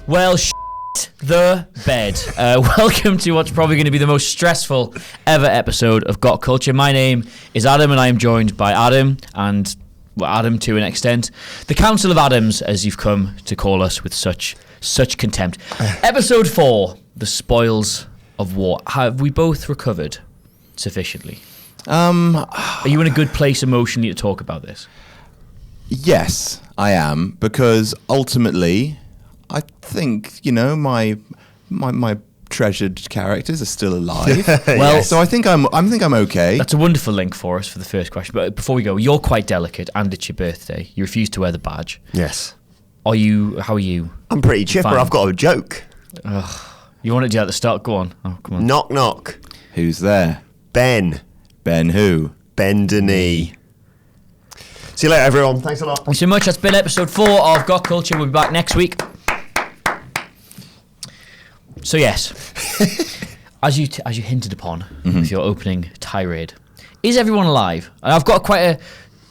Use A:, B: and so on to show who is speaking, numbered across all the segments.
A: Well, the bed. Welcome to what's probably going to be the most stressful ever episode of Whatculture. My name is Adam, and I am joined by Adam and Adam to an extent. The Council of Adams, as you've come to call us with such contempt. Episode 4, The Spoils of War. Have we both recovered sufficiently? Are you in a good place emotionally to talk about this?
B: Yes, I am, because ultimately, I think, my treasured characters are still alive.
A: Well,
B: so I think I'm okay.
A: That's a wonderful link for us for the first question. But before we go, you're quite delicate, and it's your birthday. You refuse to wear the badge.
C: Yes.
A: How are you?
C: I'm pretty chipper.
A: Fine.
C: I've got a joke.
A: You want to do that at the start? Go on. Oh, come on.
C: Knock, knock.
B: Who's there?
C: Ben.
B: Ben who?
C: Bend a knee. See you later, everyone. Thanks a lot.
A: Thanks so much. That's been episode 4 of Whatculture. We'll be back next week. So yes, as you hinted upon with your opening tirade, is everyone alive? And I've got quite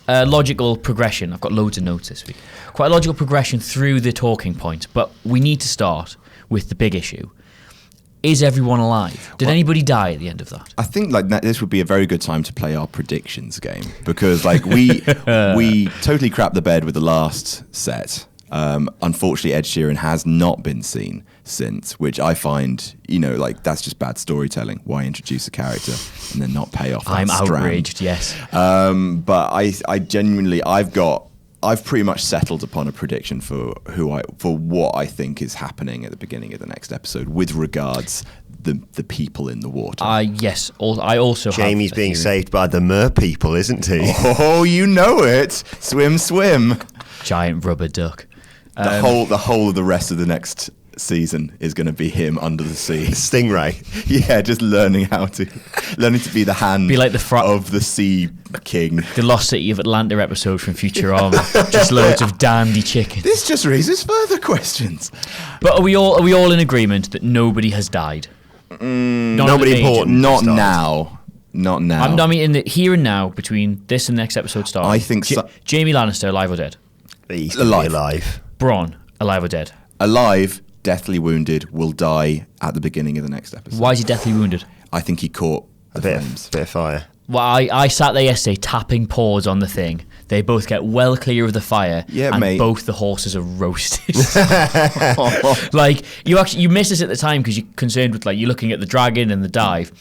A: a logical progression. I've got loads of notes this week. Quite a logical progression through the talking points, but we need to start with the big issue. Is everyone alive? Did anybody die at the end of that?
B: I think this would be a very good time to play our predictions game, because we totally crapped the bed with the last set. Unfortunately, Ed Sheeran has not been seen since, which I find, that's just bad storytelling. Why introduce a character and then not pay off that
A: I'm
B: strand?
A: outraged, yes.
B: But I genuinely, I've pretty much settled upon a prediction for what I think is happening at the beginning of the next episode with regards the people in the water.
A: Yes. I also
C: Jamie's
A: have
C: being
A: theory.
C: saved by the mer people, isn't he?
B: Oh, you know it. Swim, swim.
A: Giant rubber duck.
B: The whole of the rest of the next season is going to be him under the sea.
C: Stingray.
B: Yeah, just learning to be the hand
A: Be like the
B: of the sea king.
A: The Lost City of Atlanta episode from Futurama. Just loads of dandy chickens.
B: This just raises further questions.
A: But are we all in agreement that nobody has died?
C: Nobody important.
B: Not now. Not now.
A: I mean, in the here and now, between this and the next episode starting.
B: I think
A: Jamie Lannister, alive or dead?
C: He's alive.
A: Bronn, alive or dead?
B: Alive, deathly wounded, will die at the beginning of the next episode.
A: Why is he deathly wounded?
B: I think he caught the flames.
C: Bit of fire.
A: Well, I sat there yesterday tapping paws on the thing. They both get well clear of the fire, and
B: mate.
A: both the horses are roasted. Like you missed this at the time because you're concerned with you're looking at the dragon and the dive.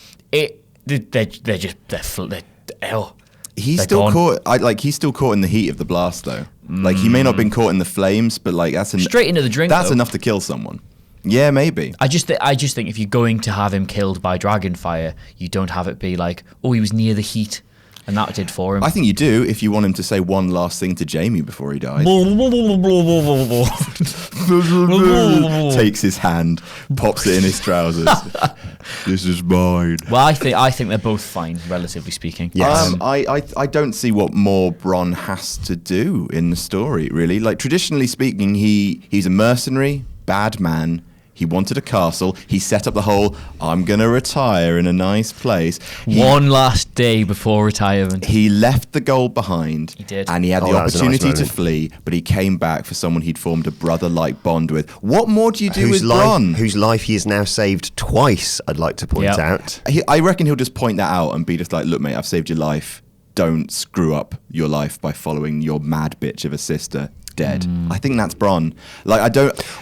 B: He's
A: They're
B: still
A: gone.
B: caught. He's still caught in the heat of the blast, though. He may not have been caught in the flames, but that's
A: Straight into the drink.
B: That's
A: though.
B: enough to kill someone. Yeah, maybe.
A: I just think if you're going to have him killed by dragon fire, you don't have it be he was near the heat, and that did for him.
B: I think you do if you want him to say one last thing to Jamie before he dies. Takes his hand, pops it in his trousers. This is mine.
A: Well, I think they're both fine, relatively speaking.
C: Yes.
B: I don't see what more Bronn has to do in the story, really. Traditionally speaking, he's a mercenary, bad man. He wanted a castle. He set up the whole, I'm going to retire in a nice place.
A: One last day before retirement.
B: He left the gold behind.
A: He did.
B: And he had the
C: that was a nice
B: opportunity to
C: moment.
B: flee, but he came back for someone he'd formed a brother-like bond with. What more do you do with Bronn?
C: Whose life he has now saved twice, I'd like to point
A: Yep.
C: out.
B: I reckon he'll just point that out and be just like, look, mate, I've saved your life. Don't screw up your life by following your mad bitch of a sister dead. I think that's Bronn.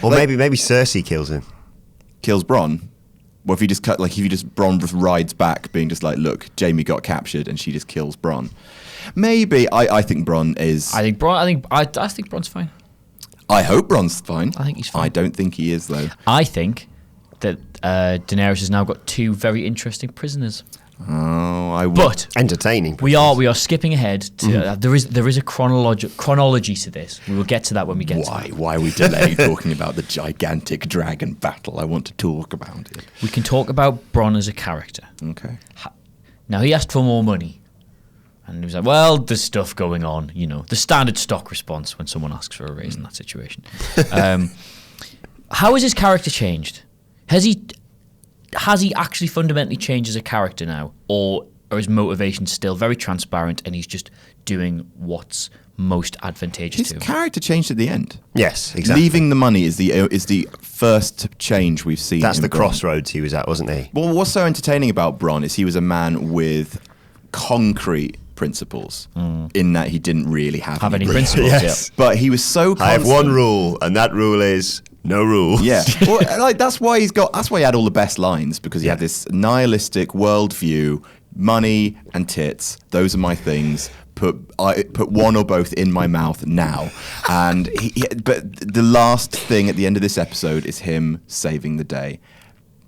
C: Or maybe Cersei kills him.
B: Kills Bronn. Or if you just Bronn just rides back being just like, look, Jamie got captured and she just kills Bronn. Maybe. I think Bronn is...
A: I think Bronn's fine.
B: I hope Bronn's fine.
A: I think he's fine.
B: I don't think he is, though.
A: I think that Daenerys has now got 2 very interesting prisoners.
B: Oh, I would.
A: But
C: Entertaining.
A: we are skipping ahead to there is a chronology to this. We will get to that when we get to it.
B: Why are we delaying talking about the gigantic dragon battle? I want to talk about it.
A: We can talk about Bronn as a character.
B: Okay.
A: Now, he asked for more money. And he was like, well, there's stuff going on, the standard stock response when someone asks for a raise in that situation. How has his character changed? Has he actually fundamentally changed as a character now? Or are his motivations still very transparent and he's just doing what's most advantageous
B: His
A: to him.
B: character changed at the end.
C: Yes, exactly.
B: Leaving the money is the first change we've seen.
C: That's
B: in
C: the
B: Bronn.
C: crossroads he was at, wasn't he?
B: Well, what's so entertaining about Bronn is he was a man with concrete principles in that he didn't really have
A: Any principles?
C: Yes.
B: But he was so
C: I have
B: constant.
C: one rule, and that rule is no rule.
B: Yeah, well, like that's why he had all the best lines, because he had this nihilistic worldview. Money and tits, those are my things. Put one or both in my mouth now. And but the last thing at the end of this episode is him saving the day.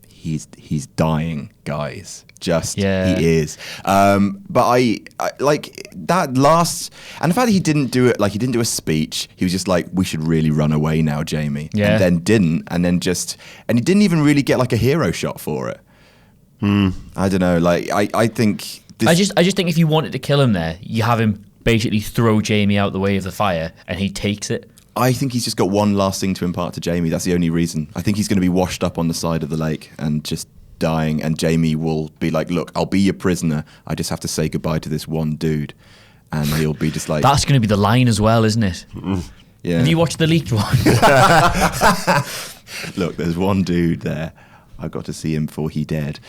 B: He's dying, guys. He is. But I like that last, and the fact that he didn't do it, like he didn't do a speech. He was just like, we should really run away now, Jamie.
A: Yeah.
B: And then didn't, and he didn't even really get like a hero shot for it. I don't know. Like I think.
A: I just think if you wanted to kill him there, you have him basically throw Jamie out the way of the fire, and he takes it.
B: I think he's just got one last thing to impart to Jamie. That's the only reason. I think he's going to be washed up on the side of the lake and just dying, and Jamie will be like, look, I'll be your prisoner. I just have to say goodbye to this one dude. And he'll be just like...
A: That's going to be the line as well, isn't it?
B: Yeah.
A: Have you watched the leaked one?
B: Look, there's one dude there. I got to see him before he dead.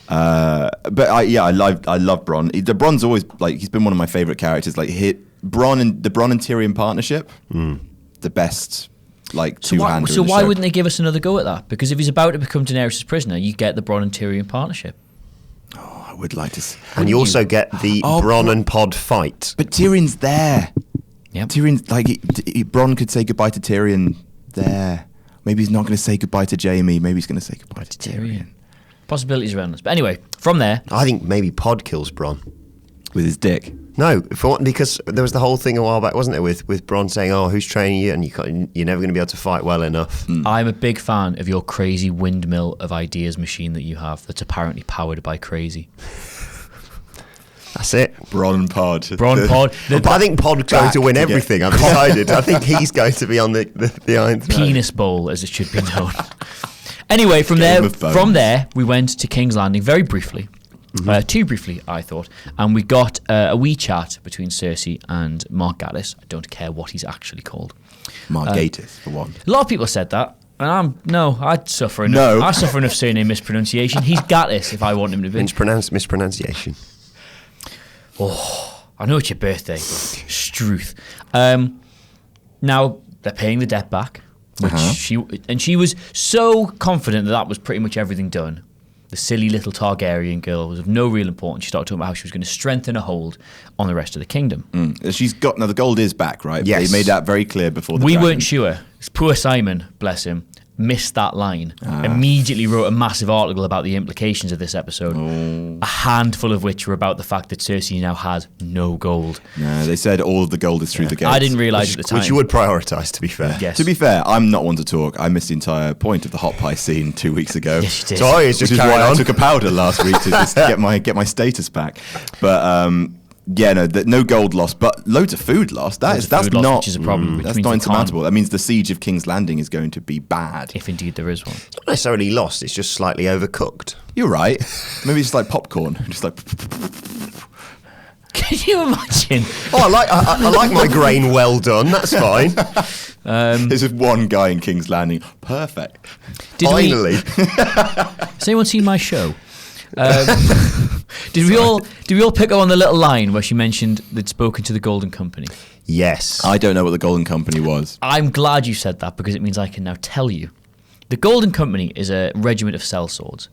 B: But I love Bronn. Bronn's always like, he's been one of my favorite characters. Like the Bronn and Tyrion partnership, the best. Like two-hander.
A: So why wouldn't they give us another go at that? Because if he's about to become Daenerys' prisoner, you get the Bronn and Tyrion partnership.
B: Oh, I would like to.
C: And you also get the Bronn and Pod fight.
B: But Tyrion's there.
A: Yep.
B: Tyrion's like Bronn could say goodbye to Tyrion there. Maybe he's not going to say goodbye to Jamie. Maybe he's going to say goodbye to Tyrion.
A: Possibilities around us. But anyway, from there,
C: I think maybe Pod kills Bronn.
B: With his dick.
C: No, because there was the whole thing a while back, wasn't there, with Bronn saying, "Oh, who's training you?" And you're never going to be able to fight well enough.
A: I'm a big fan of your crazy windmill of ideas machine that you have that's apparently powered by crazy.
C: That's it.
B: Bronn Pod.
A: Bronn Pod.
C: But I think Pod's going to win
B: to get-
C: everything. I've decided. I think he's going to be on the Iron Throne.
A: Penis bowl, as it should be known. Anyway, from
B: Game of bones.
A: there, we went to King's Landing very briefly. Too briefly, I thought. And we got a wee chat between Cersei and Mark Gatiss. I don't care what he's actually called.
B: Mark Gatiss, for one.
A: A lot of people said that. And I'd suffer enough.
B: No.
A: I suffer enough surname mispronunciation. He's Gatiss if I want him to be.
C: Mispronunciation.
A: Oh, I know it's your birthday. Struth. Now, they're paying the debt back. Which she was so confident that was pretty much everything done. The silly little Targaryen girl was of no real importance. She started talking about how she was going to strengthen her hold on the rest of the kingdom.
B: She's got, now the gold is back, right?
C: Yes.
B: They made that very clear before the
A: We
B: dragon.
A: weren't sure. Poor Simon, bless him, missed that line. Immediately wrote a massive article about the implications of this episode. A handful of which were about the fact that Cersei now had no gold.
B: No, they said all of the gold is through the gates.
A: I didn't realise at the time.
C: Which you would prioritise, to be fair.
A: Yes.
B: To be fair, I'm not one to talk. I missed the entire point of the hot pie scene 2 weeks ago.
A: Yes, you did.
C: Sorry, it's
B: Which
C: just
B: is
C: carrying
B: why I
C: on.
B: took a powder last week to just get my status back. But yeah, no gold lost, but loads of food lost. That's
A: food lost,
B: not
A: which is a problem, which
B: That's
A: means
B: not
A: they
B: insurmountable. That means the siege of King's Landing is going to be bad.
A: If indeed there is one.
C: Not necessarily lost, it's just slightly overcooked.
B: You're right. Maybe it's like popcorn, just like.
A: Can you imagine?
C: Oh, I like my grain well done. That's fine.
B: There's just one guy in King's Landing. Perfect.
C: Finally.
A: Has anyone seen my show? Did we all pick up on the little line where she mentioned they'd spoken to the Golden Company?
C: Yes.
B: I don't know what the Golden Company was.
A: I'm glad you said that because it means I can now tell you. The Golden Company is a regiment of sellswords.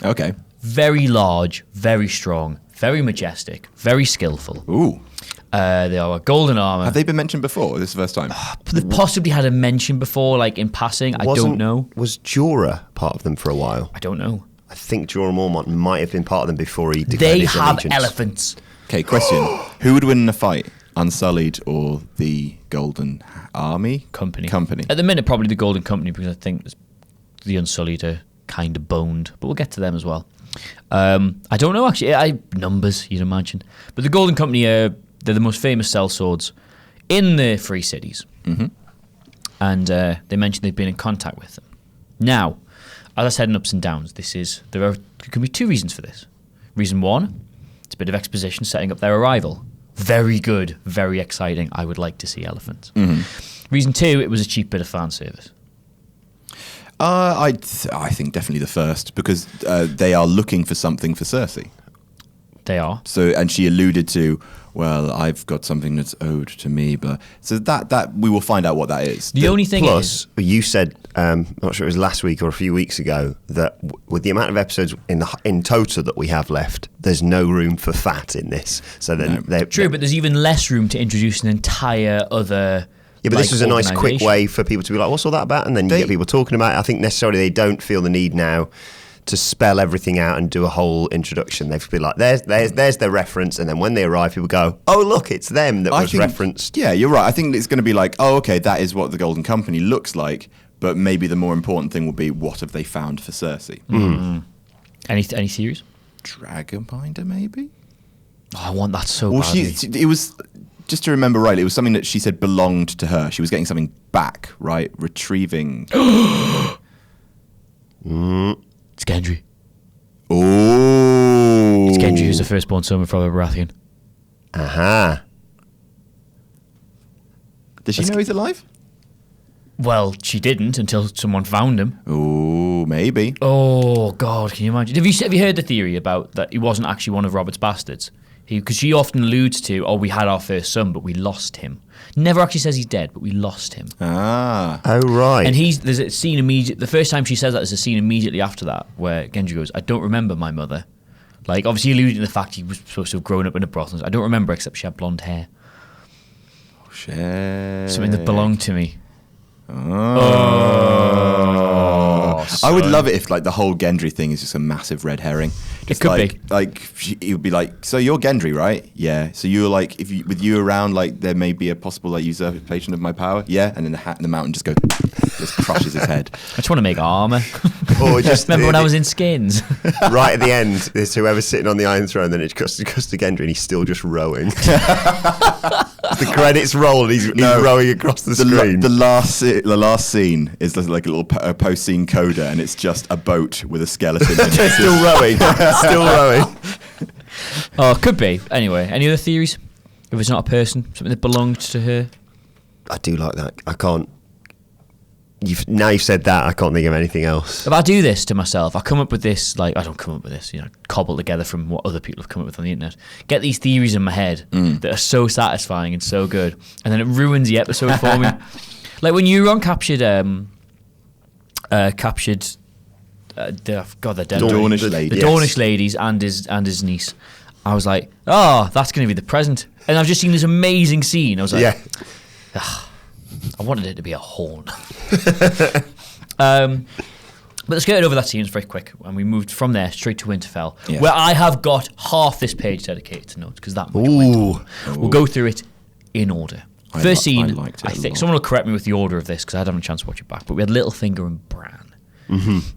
B: Okay.
A: Very large, very strong, very majestic, very skillful.
B: Ooh.
A: They are a golden armor.
B: Have they been mentioned before? This is the first time.
A: They've possibly had a mention before, like in passing. I don't know.
C: Was Jorah part of them for a while?
A: I don't know.
C: I think Jorah Mormont might have been part of them before he declared
A: They
C: his
A: have
C: allegiance.
A: elephants.
B: Okay, question. Who would win in a fight? Unsullied or the Golden Army?
A: Company.
B: Company.
A: At the minute, probably the Golden Company because I think the Unsullied are kind of boned, but we'll get to them as well. I don't know actually. Numbers, you'd imagine, but the Golden Company they're the most famous sellswords in the Free Cities, and they mentioned they've been in contact with them. Now, as I said in Ups and Downs, there can be two reasons for this. Reason one, it's a bit of exposition setting up their arrival. Very good, very exciting. I would like to see elephants. Reason 2, it was a cheap bit of fan service.
B: I think definitely the first, because they are looking for something for Cersei.
A: They are.
B: So, and she alluded to, well, I've got something that's owed to me, but so that we will find out what that is.
A: The only thing
C: Plus,
A: is,
C: you said, I'm not sure it was last week or a few weeks ago, that with the amount of episodes in total that we have left, there's no room for fat in this. So then,
A: true, but there's even less room to introduce an entire other.
C: Yeah, but this was a nice, quick way for people to be like, "What's all that about?" And then you get people talking about it. I think necessarily they don't feel the need now to spell everything out and do a whole introduction. They've been like, "There's their reference," and then when they arrive, people go, "Oh, look, it's them that was referenced."
B: Yeah, you're right. I think it's going to be like, "Oh, okay, that is what the Golden Company looks like." But maybe the more important thing will be, what have they found for Cersei?
A: Any theories?
B: Dragonbinder, maybe.
A: Oh, I want that so
B: Well,
A: badly.
B: it was. Just to remember rightly, it was something that she said belonged to her. She was getting something back, right? Retrieving.
A: It's Gendry.
B: Oh.
A: It's Gendry who's the firstborn son of Robert Baratheon.
C: Aha.
B: Does she know he's alive?
A: Well, she didn't until someone found him.
B: Oh, maybe.
A: Oh God, can you imagine? Have you heard the theory about that he wasn't actually one of Robert's bastards? Because she often alludes to, "Oh, we had our first son, but we lost him." Never actually says he's dead, but we lost him.
B: Ah.
C: Oh, right.
A: And there's a scene immediately. The first time she says that, there's a scene immediately after that where Gendry goes, "I don't remember my mother." Like, obviously alluding to the fact he was supposed to have grown up in a brothel. I don't remember except she had blonde hair.
B: Oh, shit.
A: Something that belonged to me.
B: Oh, I would love it if like the whole Gendry thing is just a massive red herring. Just
A: could
B: like,
A: be.
B: Like he would be like, so you're Gendry, right? Yeah. So you're like, with you around, like there may be a possible like usurpation of my power. Yeah. And then the hat in the mountain just crushes his head.
A: I just want to make armor.
C: Or just
A: remember when I was in skins?
C: Right at the end, there's whoever's sitting on the Iron Throne, then it goes to Gendry, and he's still just rowing. The credits roll, and he's rowing across the screen.
B: The last scene is like a little post-scene coda, and it's just a boat with a skeleton in it.
C: Still rowing. Still rowing.
A: Oh, it could be. Anyway, any other theories? If it's not a person, something that belonged to her?
C: I do like that. I can't. Now you've said that, I can't think of anything else.
A: If I do this to myself, I come up with this, like, I don't come up with this, cobble together from what other people have come up with on the internet. Get these theories in my head that are so satisfying and so good, and then it ruins the episode for me. Like when Euron captured the
B: Dornish lady.
A: The Dornish ladies and his niece. I was like, oh, that's going to be the present. And I've just seen this amazing scene. I was like,
C: Yeah.
A: I wanted it to be a horn. But let's get over that scene. It's very quick. And we moved from there straight to Winterfell, where I have got half this page dedicated to notes, because that much went on. We'll go through it in order. First scene, I think someone will correct me with the order of this, because I hadn't had a chance to watch it back, but we had Littlefinger and Bran.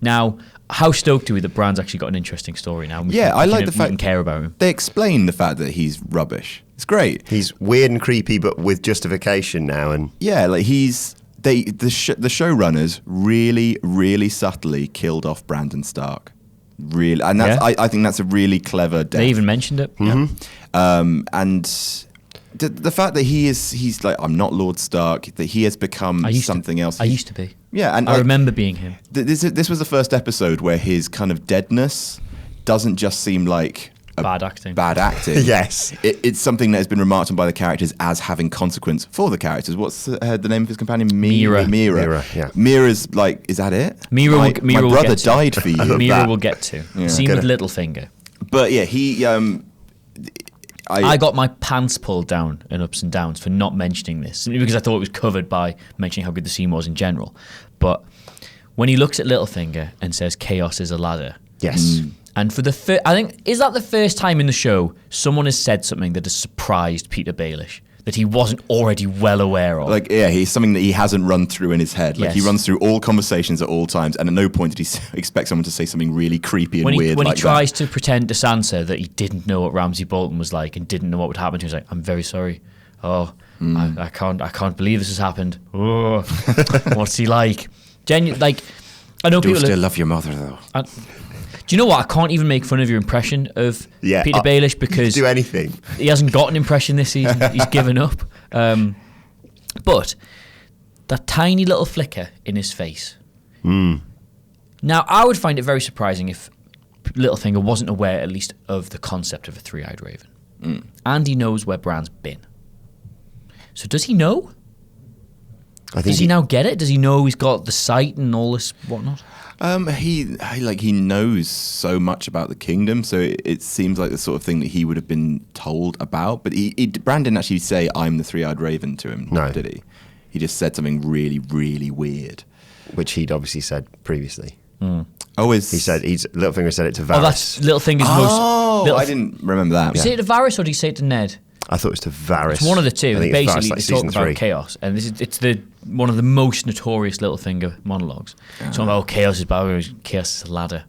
A: Now, how stoked are we that Bran's actually got an interesting story now?
B: I like the fact
A: we can care about him.
B: They explain the fact that he's rubbish. It's great.
C: He's weird and creepy, but with justification now. And
B: yeah, like the showrunners really, really subtly killed off Brandon Stark. Really, and that's, I think that's a really clever death.
A: They even mentioned it.
B: And the fact that he's like, I'm not Lord Stark, that he has become something else.
A: I used to be.
B: Yeah, and
A: I remember being him.
B: This was the first episode where his kind of deadness doesn't just seem like
A: bad acting.
B: Yes. It's something that has been remarked on by the characters as having consequence for the characters. What's the name of his companion?
A: Mira.
B: Yeah. Mira's like, is that it?
A: Mira
B: my
A: will
B: brother
A: get to.
B: died for you.
A: Mira will get to. Yeah. Scene with Littlefinger.
B: But yeah, he...
A: I got my pants pulled down in Ups and Downs for not mentioning this, simply because I thought it was covered by mentioning how good the scene was in general. But when he looks at Littlefinger and says, "Chaos is a ladder."
C: Yes.
A: And for the I think, is that the first time in the show someone has said something that has surprised Peter Baelish, that he wasn't already well aware of?
B: Like, yeah, he's something that he hasn't run through in his head. Like, he runs through all conversations at all times, and at no point did he expect someone to say something really creepy and weird
A: when
B: like
A: he tries to pretend to Sansa that he didn't know what Ramsay Bolton was like and didn't know what would happen to him, he's like, "I'm very sorry. Oh, I can't believe this has happened. Oh, what's he like?" I know
B: Do
A: people
B: still love your mother, though.
A: Do you know what? I can't even make fun of your impression of Peter Baelish because
C: do anything.
A: He hasn't got an impression this season. He's given up. But that tiny little flicker in his face. Now, I would find it very surprising if Littlefinger wasn't aware, at least, of the concept of a three-eyed raven. And he knows where Bran's been. So does he know? Does he now get it? Does he know he's got the sight and all this whatnot?
B: He knows so much about the kingdom, so it seems like the sort of thing that he would have been told about. But Bran didn't actually say, "I'm the three-eyed raven" to him, did he? He just said something really, really weird,
C: which he'd obviously said previously.
B: He said
C: Littlefinger said it to Varys.
A: Oh, that's Littlefinger's most.
B: I didn't remember that.
A: Did he say it to Varys or did he say it to Ned?
C: I thought it was to Varys.
A: It's one of the two. Basically, they talk about
C: 3.
A: chaos, and it's one of the most notorious Littlefinger monologues. Talking about chaos is bad. Chaos is a ladder,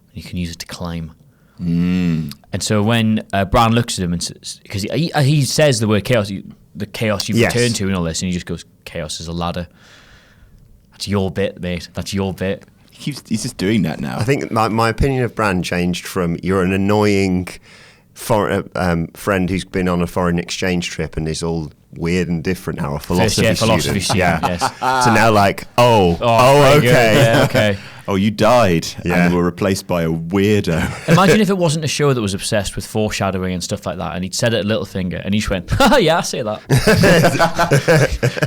A: and you can use it to climb. And so when Bran looks at him, because he says the word chaos, the chaos you've returned to, and all this, and he just goes, "Chaos is a ladder." That's your bit, mate. That's your bit.
B: He's just doing that now.
C: I think my opinion of Bran changed from "you're an annoying friend who's been on a foreign exchange trip and is all weird and different now, a philosophy student.
A: Yes.
C: So now okay.
A: Okay.
B: Oh, you died and were replaced by a weirdo.
A: Imagine if it wasn't a show that was obsessed with foreshadowing and stuff like that, and he'd said it at Littlefinger, and he just went, yeah, I say that.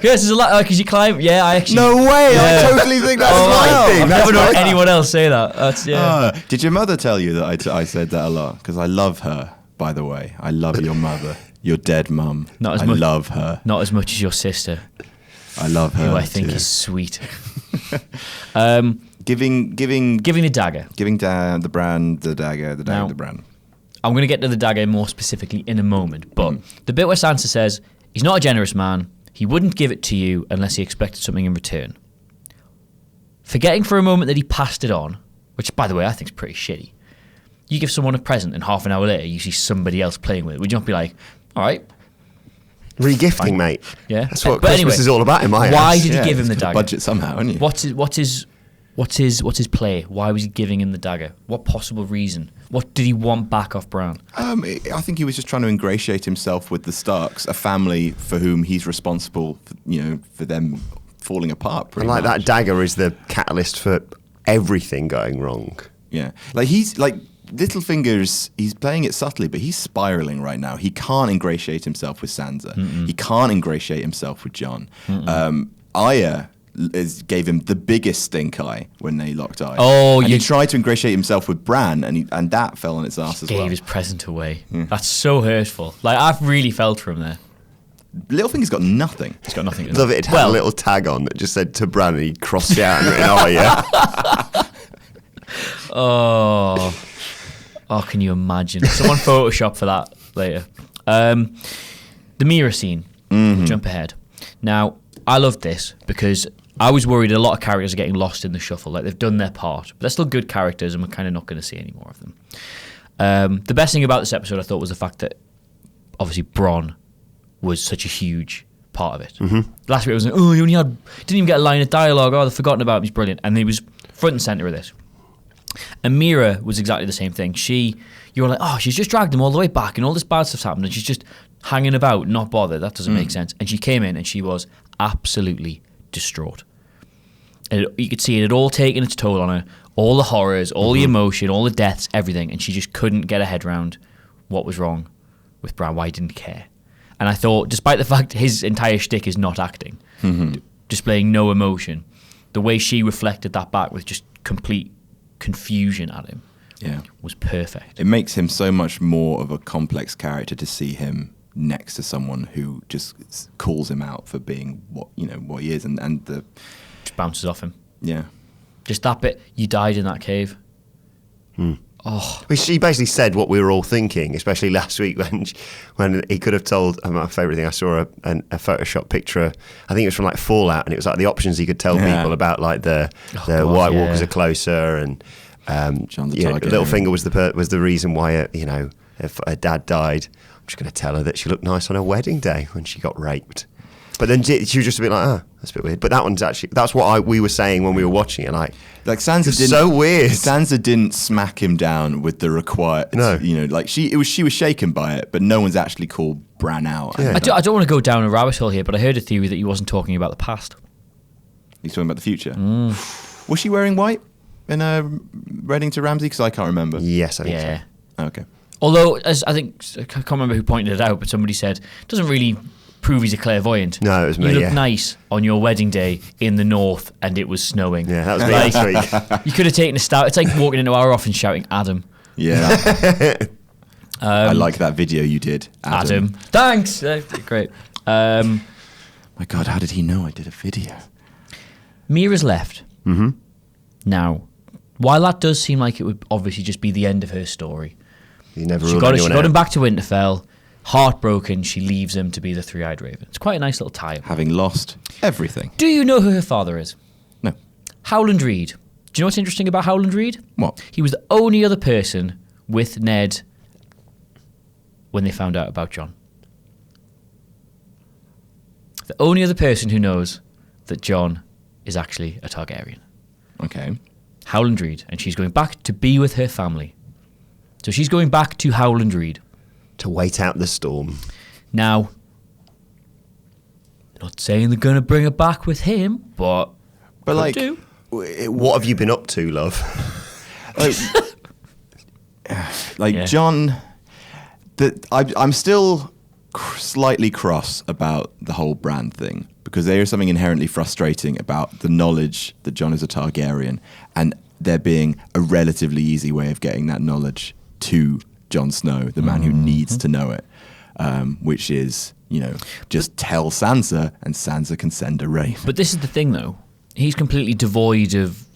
A: Yes, there's a lot, because you climb, I actually...
B: No way, I totally think that's right.
A: I've never known anyone else say that.
B: Did your mother tell you that I said that a lot? Because I love her, by the way. I love your mother. Your dead mum. I love her.
A: Not as much as your sister.
B: I love her.
A: Who I think is sweet.
B: Giving
A: the dagger.
B: Giving the Bran the dagger, the Bran.
A: I'm going to get to the dagger more specifically in a moment, but the bit where Sansa says, he's not a generous man, he wouldn't give it to you unless he expected something in return. Forgetting for a moment that he passed it on, which, by the way, I think is pretty shitty. You give someone a present and half an hour later you see somebody else playing with it. Would you not be like, all right.
C: Regifting, mate.
A: Yeah.
C: That's what Christmas is all about in my house.
A: Why did he give him the dagger?
B: Budget somehow, isn't he?
A: What's his play? Why was he giving him the dagger? What possible reason? What did he want back off Bran?
B: I think he was just trying to ingratiate himself with the Starks, a family for whom he's responsible, for them falling apart.
C: And that dagger is the catalyst for everything going wrong.
B: Yeah. Littlefinger's, he's playing it subtly, but he's spiraling right now. He can't ingratiate himself with Sansa. He can't ingratiate himself with Jon. Arya gave him the biggest stink eye when they locked eyes. He tried to ingratiate himself with Bran, and that fell on its ass as well.
A: Gave his present away. That's so hurtful. I've really felt for him there.
B: Littlefinger's got nothing.
A: He's got nothing.
C: Love it. It had a little tag on that just said to Bran, and he crossed it out and written Arya.
A: Oh, can you imagine? Someone Photoshop for that later. The mirror scene. Jump ahead. Now, I loved this because I was worried a lot of characters are getting lost in the shuffle. They've done their part, but they're still good characters, and we're kind of not going to see any more of them. The best thing about this episode, I thought, was the fact that obviously Bronn was such a huge part of it. Last week it was like, he didn't even get a line of dialogue. They've forgotten about him. He's brilliant, and he was front and center of this. And Mira was exactly the same thing. You were like, she's just dragged him all the way back and all this bad stuff's happened and she's just hanging about, not bothered. That doesn't make sense. And she came in and she was absolutely distraught. And you could see it had all taken its toll on her. All the horrors, all the emotion, all the deaths, everything. And she just couldn't get her head around what was wrong with Bran, why he didn't care. And I thought, despite the fact his entire shtick is not acting, displaying no emotion, the way she reflected that back with just complete confusion at him was perfect.
B: It makes him so much more of a complex character to see him next to someone who just calls him out for being what he is, and the
A: just bounces off him.
B: Yeah,
A: just that bit. You died in that cave.
C: She basically said what we were all thinking, especially last week when he could have told. My favourite thing, I saw a Photoshop picture. I think it was from Fallout, and it was the options he could tell people about the White Walkers are closer, and Littlefinger was the reason why if her dad died. I'm just going to tell her that she looked nice on her wedding day when she got raped. But then she was just a bit like, That's a bit weird. But that one's actually, that's what we were saying when we were watching it. Like
B: Sansa didn't.
C: So weird.
B: Sansa didn't smack him down with the required.
C: No.
B: Like she was shaken by it, but no one's actually called Bran out.
C: Yeah.
A: I don't want to go down a rabbit hole here, but I heard a theory that he wasn't talking about the past.
B: He's talking about the future. Was she wearing white in Reading to Ramsay? Because I can't remember.
C: Yes, I think so.
B: Okay.
A: Although, as I think, I can't remember who pointed it out, but somebody said, it doesn't really prove he's a clairvoyant.
C: No, it was me,
A: You look
C: yeah.
A: nice on your wedding day in the north and it was snowing.
C: Yeah, that was me last week.
A: You could have taken a stout. It's like walking into our office and shouting, Adam.
B: Yeah. I like that video you did, Adam.
A: Thanks. Great.
B: My God, how did he know I did a video?
A: Mira's left. Mm-hmm. Now, while that does seem like it would obviously just be the end of her story,
C: You never
A: she
C: ruled
A: got
C: anyone
A: him
C: out.
A: back to Winterfell. Heartbroken, she leaves him to be the Three-Eyed Raven. It's quite a nice little tie-up.
B: Having lost everything.
A: Do you know who her father is?
B: No.
A: Howland Reed. Do you know what's interesting about Howland Reed?
B: What?
A: He was the only other person with Ned when they found out about Jon. The only other person who knows that Jon is actually a Targaryen.
B: Okay.
A: Howland Reed. And she's going back to be with her family. So she's going back to Howland Reed.
C: To wait out the storm.
A: Now, not saying they're going to bring her back with him, but
B: But like,
A: do.
C: What have you been up to, love?
B: like
A: Yeah.
B: Jon, I'm still slightly cross about the whole Bran thing because there is something inherently frustrating about the knowledge that Jon is a Targaryen and there being a relatively easy way of getting that knowledge to Jon Snow, the man who needs to know it, which is, just tell Sansa and Sansa can send a raven.
A: But this is the thing, though. He's completely devoid of,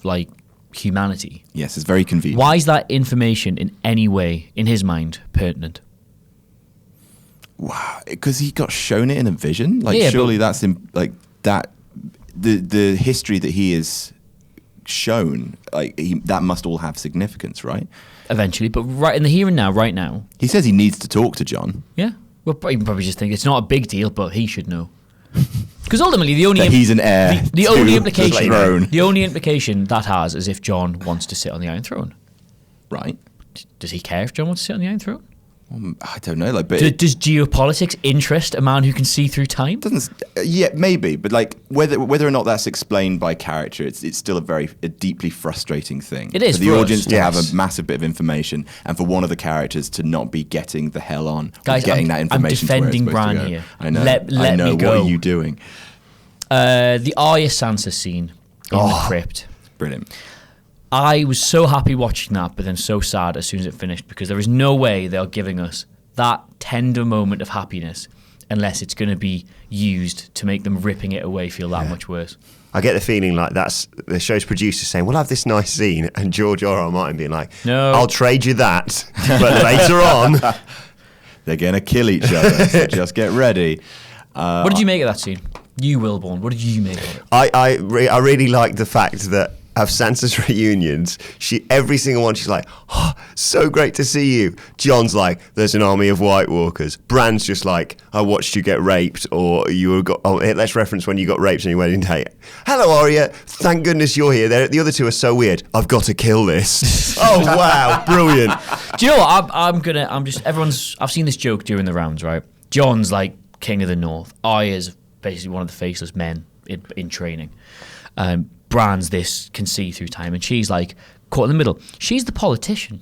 A: humanity.
B: Yes, it's very convenient.
A: Why is that information in any way, in his mind, pertinent?
B: Wow, because he got shown it in a vision.
A: Yeah,
B: surely
A: but-
B: that's that the history that he is shown. That must all have significance, right?
A: Eventually, but right in the here and now, right now.
B: He says he needs to talk to Jon.
A: Yeah. Well, you can probably just think it's not a big deal, but he should know. Because ultimately, the only
B: That he's an heir.
A: the
B: to
A: only
B: the
A: implication
B: throne.
A: the only implication that has is if Jon wants to sit on the Iron Throne.
B: Right?
A: Does he care if Jon wants to sit on the Iron Throne?
B: I don't know. But it
A: Does geopolitics interest a man who can see through time?
B: doesn't. Yeah, maybe. But whether or not that's explained by character, it's still a deeply frustrating thing.
A: It is
B: for the
A: for us,
B: audience to
C: yes.
B: have a massive bit of information, and for one of the characters to not be getting the hell on, or
A: Guys,
B: getting that
A: I'm
B: information. to where it's
A: defending
B: supposed to
A: Bran
B: go.
A: here.
B: I know.
A: Let
B: I know.
A: me
B: What
A: go.
B: are you doing?
A: The Arya Sansa scene in the crypt.
B: Brilliant.
A: I was so happy watching that, but then so sad as soon as it finished because there is no way they're giving us that tender moment of happiness unless it's going to be used to make them ripping it away feel that much worse.
C: I get the feeling like that's the show's producer saying, we'll have this nice scene, and George R.R. Martin being like,
A: No.
C: I'll trade you that. But later on,
B: They're going to kill each other, so just get ready.
A: What did you make of that scene? You, Wilborn, what did you make of it?
C: I really like the fact that of Sansa's reunions, every single one, she's like, oh, so great to see you. Jon's like, there's an army of White Walkers. Bran's just like, I watched you get raped, or let's reference when you got raped on your wedding day. Hello, Arya. Thank goodness you're here. The other two are so weird. I've got to kill this. Oh, wow. Brilliant.
A: Do you know what? I've seen this joke during the rounds, right? Jon's like King of the North. Arya's basically one of the faceless men in training. Bran's this can see through time, and she's like caught in the middle. She's the politician.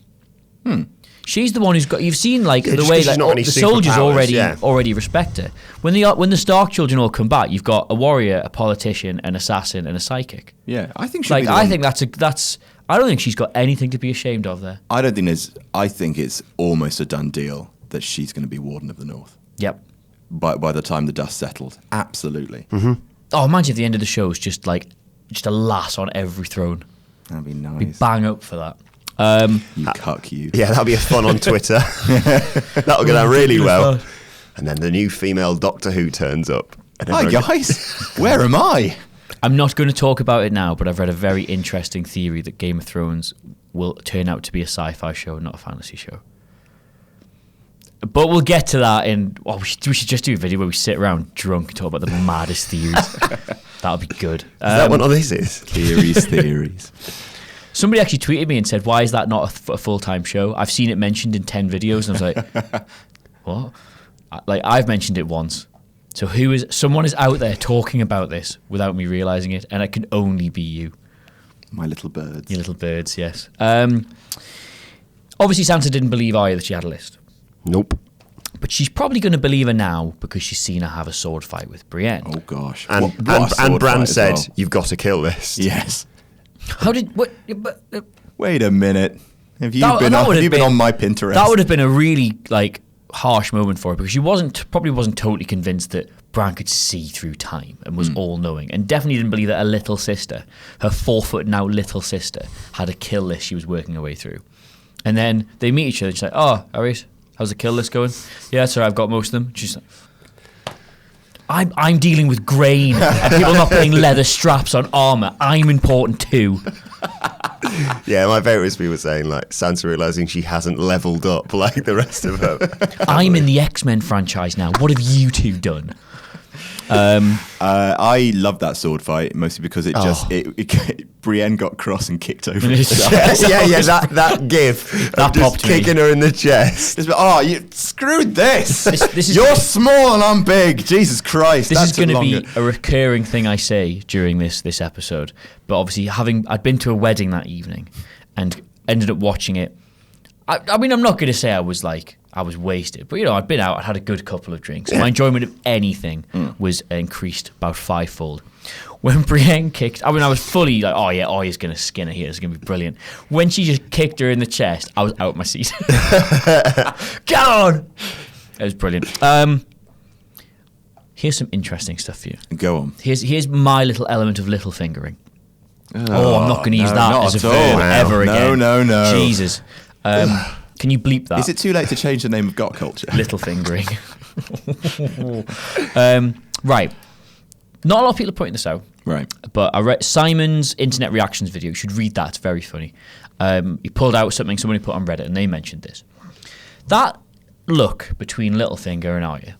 A: She's the one who's got. You've seen the
C: just
A: way
C: 'cause she's not any
A: the soldiers
C: superpowers,
A: already respect her. When the Stark children all come back, you've got a warrior, a politician, an assassin, and a psychic.
B: Yeah, I think.
A: I think that's. I don't think she's got anything to be ashamed of there.
B: I don't think there's. I think it's almost a done deal that she's going to be Warden of the North.
A: Yep.
B: By the time the dust settled, absolutely.
A: Oh, imagine if the end of the show is just a lass on every throne.
B: That'd be nice.
A: Be bang up for that.
B: You cuck, you.
C: Yeah, that'll be a fun on Twitter. That'll go down really well. And then the new female Doctor Who turns up. And
B: Hi
C: everyone-
B: guys, where am I?
A: I'm not going to talk about it now, but I've read a very interesting theory that Game of Thrones will turn out to be a sci-fi show, not a fantasy show. But we'll get to that we should just do a video where we sit around drunk and talk about the maddest theories. That'll be good.
C: Is that what all this is?
B: Theories.
A: Somebody actually tweeted me and said, why is that not a full-time show? I've seen it mentioned in 10 videos. And I was like, what? Like, I've mentioned it once. So someone is out there talking about this without me realising it, and it can only be you.
B: My little birds.
A: Your little birds, yes. Obviously, Sansa didn't believe Arya that she had a list.
C: Nope.
A: But she's probably going to believe her now because she's seen her have a sword fight with Brienne.
B: Oh, gosh.
C: And Bran said, you've got to kill this.
B: Yes.
A: How did... What?
B: Wait a minute. Have you been on my Pinterest?
A: That would have been a really, harsh moment for her because she probably wasn't totally convinced that Bran could see through time and was all-knowing, and definitely didn't believe that her little sister, her 4-foot now little sister, had a kill list she was working her way through. And then they meet each other and she's like, oh, Ares, how's the kill list going? Yeah, sorry, I've got most of them. She's like, I'm dealing with grain and people not putting leather straps on armour. I'm important too.
C: Yeah, my favourite was people saying, Sansa realising she hasn't levelled up like the rest of her.
A: I'm in the X-Men franchise now. What have you two done?
B: I love that sword fight mostly because Brienne got cross and kicked over.
C: That gif
A: that
C: of just kicking her in the chest.
B: You screwed this.
A: This is
B: You're small and I'm big. Jesus Christ.
A: This is going to be a recurring thing I say during this episode. But obviously, I'd been to a wedding that evening and ended up watching it. I mean, I'm not going to say I was wasted, but I'd been out, I'd had a good couple of drinks. My enjoyment of anything was increased about 5-fold. When Brienne kicked, I was fully like, oh yeah, Arya's going to skin her here, it's going to be brilliant. When she just kicked her in the chest, I was out my seat. Get on! It was brilliant. Here's some interesting stuff for you.
B: Go on.
A: Here's my little element of little fingering. I'm not going to use that as a verb ever again.
B: No.
A: Jesus. Can you bleep that?
B: Is it too late to change the name of Whatculture?
A: Little fingering. Right. Not a lot of people are pointing this out.
B: Right.
A: But I read Simon's internet reactions video. You should read that. It's very funny. He pulled out something somebody put on Reddit and they mentioned this. That look between Littlefinger and Arya.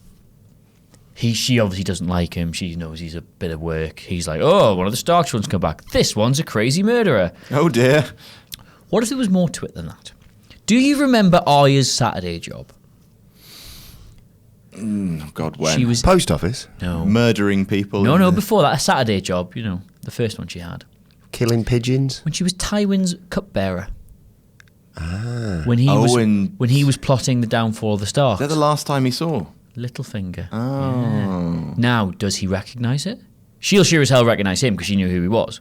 A: She obviously doesn't like him. She knows he's a bit of work. He's like, oh, one of the Starks wants to come back. This one's a crazy murderer.
B: Oh, dear.
A: What if there was more to it than that? Do you remember Arya's Saturday job?
B: God, when?
A: She was
C: Post office?
A: no,
B: murdering people.
A: no. Before that, a Saturday job. The first one she had
C: Killing pigeons?
A: when she was Tywin's cupbearer.
C: Ah.
A: When he was plotting the downfall of the Starks.
B: Is that the last time he saw?
A: Littlefinger.
B: Oh.
A: Yeah. Now, does he recognise it? She'll sure as hell recognise him because she knew who he was.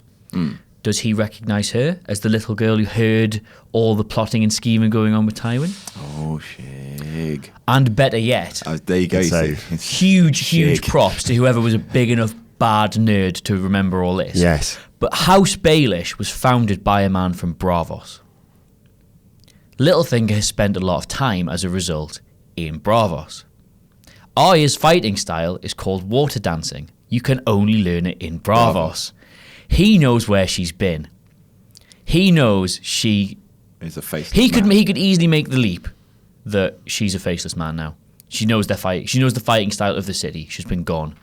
A: Does he recognise her as the little girl who heard all the plotting and scheming going on with Tywin?
B: Oh, shig.
A: And better yet,
B: There you go.
C: Good save.
A: huge props to whoever was a big enough bad nerd to remember all this.
C: Yes.
A: But House Baelish was founded by a man from Braavos. Littlefinger has spent a lot of time as a result in Braavos. Arya's fighting style is called water dancing. You can only learn it in Braavos. He knows where she's been. He knows she
B: is a faceless
A: He
B: man.
A: could easily make the leap that she's a faceless man now. She knows their fight. She knows the fighting style of the city. She's been gone.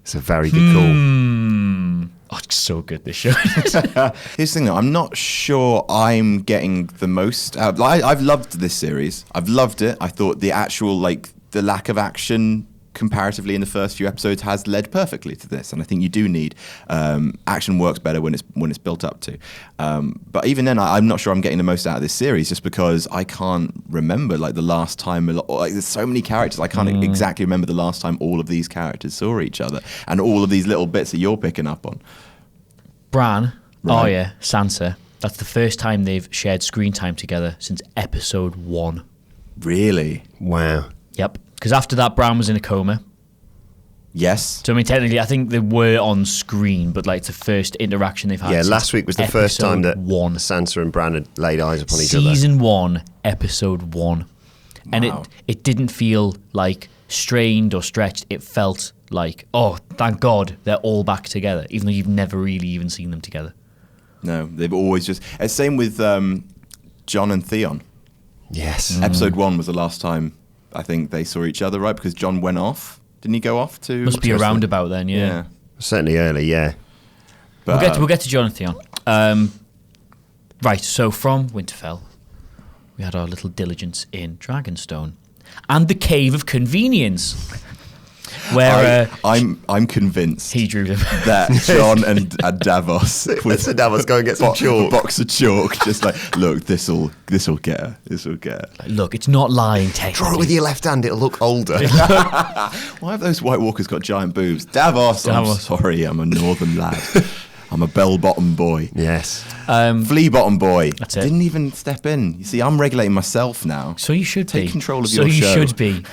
C: It's a very good call.
A: Oh, it's so good, this show.
B: Here's the thing, though. I'm not sure I'm getting the most. I've loved this series. I've loved it. I thought the actual, the lack of action comparatively in the first few episodes has led perfectly to this, and I think you do need action works better when it's built up to. But even then, I'm not sure I'm getting the most out of this series, just because I can't remember the last time. There's so many characters, I can't exactly remember the last time all of these characters saw each other, and all of these little bits that you're picking up on.
A: Bran,
B: Right.
A: Arya, Sansa. That's the first time they've shared screen time together since episode 1.
B: Really?
C: Wow.
A: Yep. Because after that, Bran was in a coma.
B: Yes.
A: So, I mean, technically, I think they were on screen, but it's the first interaction they've had.
C: Yeah,
A: since
C: last week was the first time that
A: one.
C: Sansa and Bran had laid eyes upon each other.
A: Season 1, episode 1. And
B: Wow.
A: it didn't feel strained or stretched. It felt like, oh, thank God they're all back together, even though you've never really even seen them together.
B: No, they've always just... Same with Jon and Theon.
C: Yes.
B: Episode 1 was the last time I think they saw each other, right? Because John went off. Didn't he go off to?
A: Must be a roundabout then, yeah.
C: Certainly early, yeah.
B: But,
A: We'll get to Jonathan. Right, so from Winterfell, we had our little diligence in Dragonstone and the Cave of Convenience, where
B: I'm convinced
A: he drew them.
B: that John and Davos
C: With the Davos go and get some
B: a
C: chalk.
B: box of chalk, just like, look, this'll get her. This'll get her.
A: Look, it's not lying technically.
C: Draw it with your left hand, it'll look older.
B: Why have those White Walkers got giant boobs? Davos, I'm sorry, I'm a northern lad. I'm a bell-bottom boy.
C: Yes.
B: Flea-bottom boy.
A: That's it.
B: Didn't even step in. You see, I'm regulating myself now.
A: So you should
B: Take
A: be.
B: control of
A: so
B: your
A: you
B: show.
A: should be.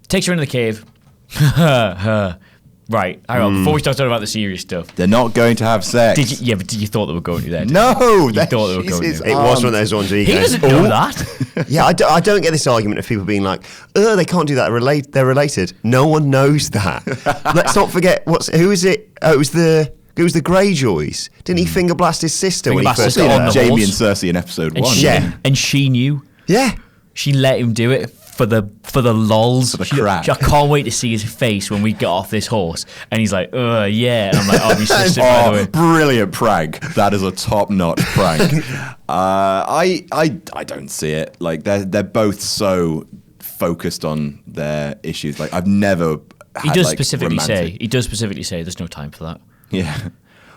A: Takes her into the cave. Right, hang on. Before we start talking about the serious stuff,
B: They're not going to have sex.
A: but did you thought they were going to there?
B: No,
A: You
B: that-
A: thought they were
B: she's
A: going
B: his
A: to.
C: It was one of those ones where you
A: He
C: go,
A: doesn't know that.
C: Yeah, I don't get this argument of people being like, they can't do that. They're related. No one knows that. Let's not forget who is it? Oh, it was the Greyjoys. Didn't he finger blast his sister when he
A: Finger
C: first
A: blast
C: got
A: her on
C: there?
A: the
B: Jamie
A: horse.
B: and Cersei in episode
A: And
B: 1.
A: she,
C: Yeah.
A: and she knew.
C: Yeah.
A: She let him do it for the lols.
B: For the
A: She-
B: crack.
A: I can't wait to see his face when we get off this horse. And he's like, yeah. And I'm like, oh, you sister, by the
B: Oh,
A: way.
B: brilliant prank! That is a top-notch prank. I don't see it. Like they're both so focused on their issues. Like I've never.
A: He
B: had,
A: does
B: like,
A: specifically
B: romantic-
A: say there's no time for that.
B: Yeah,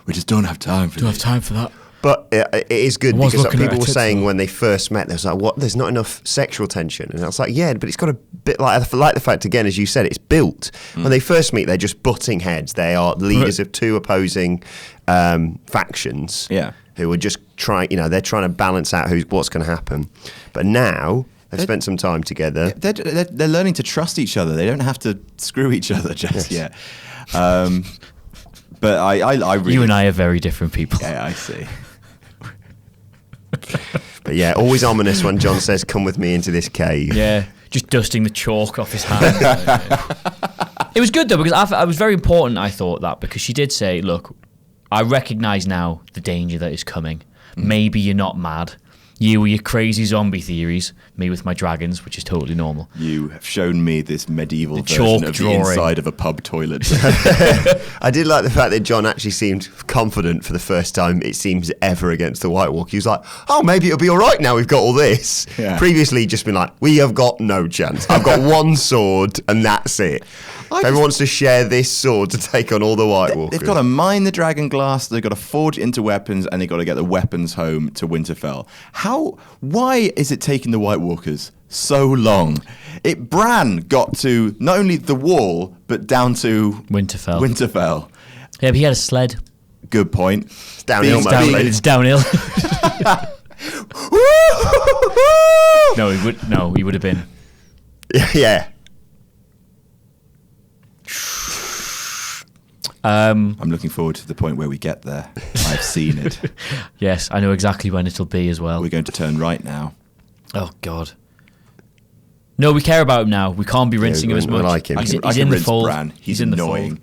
B: we just don't have time for this.
A: time for that.
C: But it is good
A: I was
C: because
A: looking at
C: people
A: her
C: were
A: tits,
C: saying
A: though.
C: when they first met, they was like, "What? There's not enough sexual tension." And I was like, "Yeah, but it's got a bit like the fact again, as you said, it's built. When they first meet, they're just butting heads. They are leaders of two opposing factions.
B: Yeah.
C: who are just trying. They're trying to balance out what's going to happen. But now they've spent some time together.
B: They're learning to trust each other. They don't have to screw each other just yet. But I really.
A: You and I are very different people.
B: Yeah, I see.
C: But yeah, always ominous when John says, "Come with me into this cave."
A: Yeah, just dusting the chalk off his hand. It was good though because I was very important. I thought that because she did say, "Look, I recognise now the danger that is coming. Maybe you're not mad. You with your crazy zombie theories, me with my dragons, which is totally normal."
B: You have shown me this medieval
A: The
B: version
A: chalk
B: of
A: drawing.
B: the inside of a pub toilet.
C: I did like the fact that John actually seemed confident for the first time, it seems, ever against the White Walker. He was like, "Oh, maybe it'll be all right now we've got all this."
B: Yeah.
C: Previously, he'd just been like, "We have got no chance. I've got one sword and that's it." If everyone wants to share this sword to take on all the White Walkers.
B: They've got to mine the dragon glass, they've got to forge it into weapons, and they've got to get the weapons home to Winterfell. Why is it taking the White Walkers so long? Bran got to not only the wall, but down to
A: Winterfell. Yeah, but he had a sled.
B: Good point.
C: It's downhill,
B: Being-
C: mate.
B: being-
A: It's downhill. No, he would have been.
C: Yeah.
B: I'm looking forward to the point where we get there. I've seen it.
A: Yes, I know exactly when it'll be as well.
B: We're going to turn right now.
A: Oh God. No, we care about him now. We can't be rinsing him as
C: we
A: much.
C: like him.
B: I
A: He's,
B: can,
A: he's
B: I can
A: in the
B: rinse
A: fold.
B: Bran. He's
A: in
B: annoying.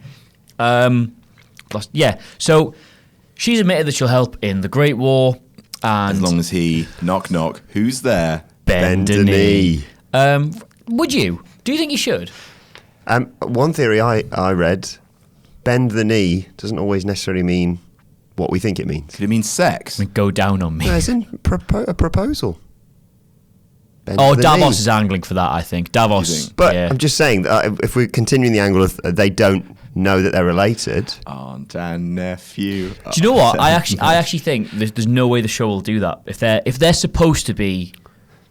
A: the fold. Yeah. So she's admitted that she'll help in the Great War, and
B: As long as he knock knock, who's there?
A: bend a
C: Bend a
A: knee.
C: knee.
A: Would you? Do you think you should?
C: One theory I read, bend the knee doesn't always necessarily mean what we think it means.
B: Could it mean sex?
A: I mean, go down on me.
C: No, as in a proposal. Bend
A: Oh,
C: the
A: Davos
C: knee.
A: is angling for that, I think. Davos.
B: You think?
C: But
A: yeah.
C: I'm just saying that if we're continuing the angle of they don't know that they're related.
B: Aunt and nephew.
A: Do you know what? I actually think there's no way the show will do that. If they're supposed to be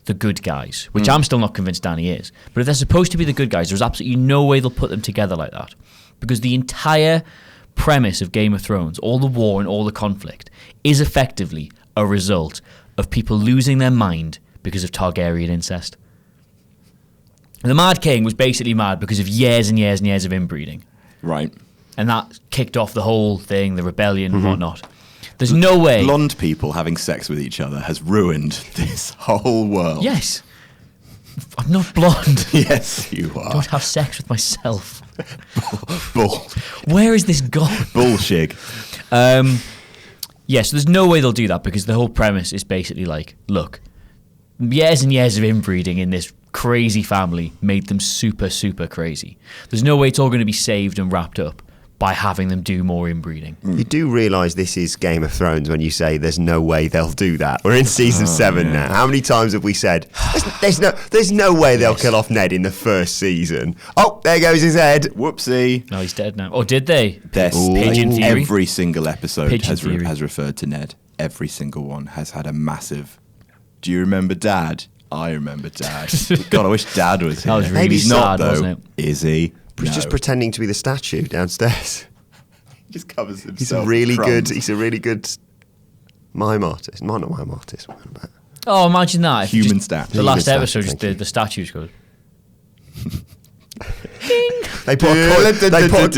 A: the good guys, which I'm still not convinced Danny is, but if they're supposed to be the good guys, there's absolutely no way they'll put them together like that. Because the entire premise of Game of Thrones, all the war and all the conflict, is effectively a result of people losing their mind because of Targaryen incest. And the Mad King was basically mad because of years and years and years of inbreeding.
B: Right.
A: And that kicked off the whole thing, the rebellion and whatnot. There's no way.
B: Blonde people having sex with each other has ruined this whole world.
A: Yes. I'm not blonde.
B: Yes, you
A: I
B: are.
A: don't have sex with myself.
B: Bull.
A: Where is this gone?
B: Bullshit.
A: Yeah, so there's no way they'll do that because the whole premise is basically like, look, years and years of inbreeding in this crazy family made them super, super crazy. There's no way it's all going to be saved and wrapped up by having them do more inbreeding.
C: You do realise this is Game of Thrones when you say there's no way they'll do that. We're in season 7 now. How many times have we said there's no way they'll kill off Ned in the first season? Oh, there goes his head.
B: Whoopsie.
A: No, he's dead now. Or did they?
B: Pigeon
A: theory.
B: Every single episode
A: Pigeon
B: has referred to Ned. Every single one has had a massive. Do you remember Dad? I remember Dad. God, I wish Dad was here.
A: That was really
B: Maybe he's
A: sad,
B: not, though.
A: wasn't it?
B: Is he?
C: He's just pretending to be the statue downstairs.
B: He just covers himself.
C: He's a really good mime artist. Not a mime artist. What about?
A: Oh, imagine that. If
B: Human
A: just-
B: statue.
A: The last
C: Human
A: episode,
C: statue,
A: just the statues go.
C: They put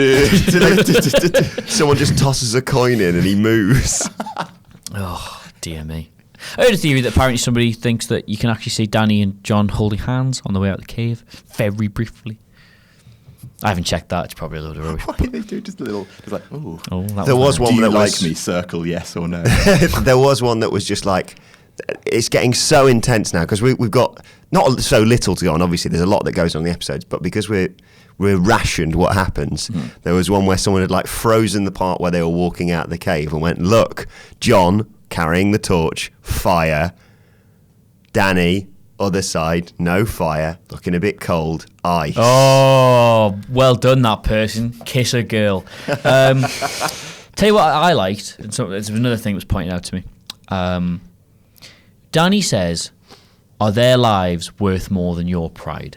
C: someone just tosses a coin in and he moves.
A: Oh, dear me. I heard a theory that apparently somebody thinks that you can actually see Danny and John holding hands on the way out of the cave, very briefly. I haven't checked that. It's probably a load of rubbish.
B: Why did they do just a little? It's like, oh.
C: There was one
B: Do you
C: that
B: like
C: was
B: me? Circle yes or no.
C: there was one that was just like, it's getting so intense now because we've got not so little to go on. Obviously, there's a lot that goes on in the episodes, but because we're rationed what happens, there was one where someone had like frozen the part where they were walking out of the cave and went, look, John carrying the torch, fire. Danny, other side, no fire, looking a bit cold, ice.
A: Oh, well done, that person. Kiss a girl. Tell you what I liked, and so there's another thing that was pointed out to me. Danny says, are their lives worth more than your pride?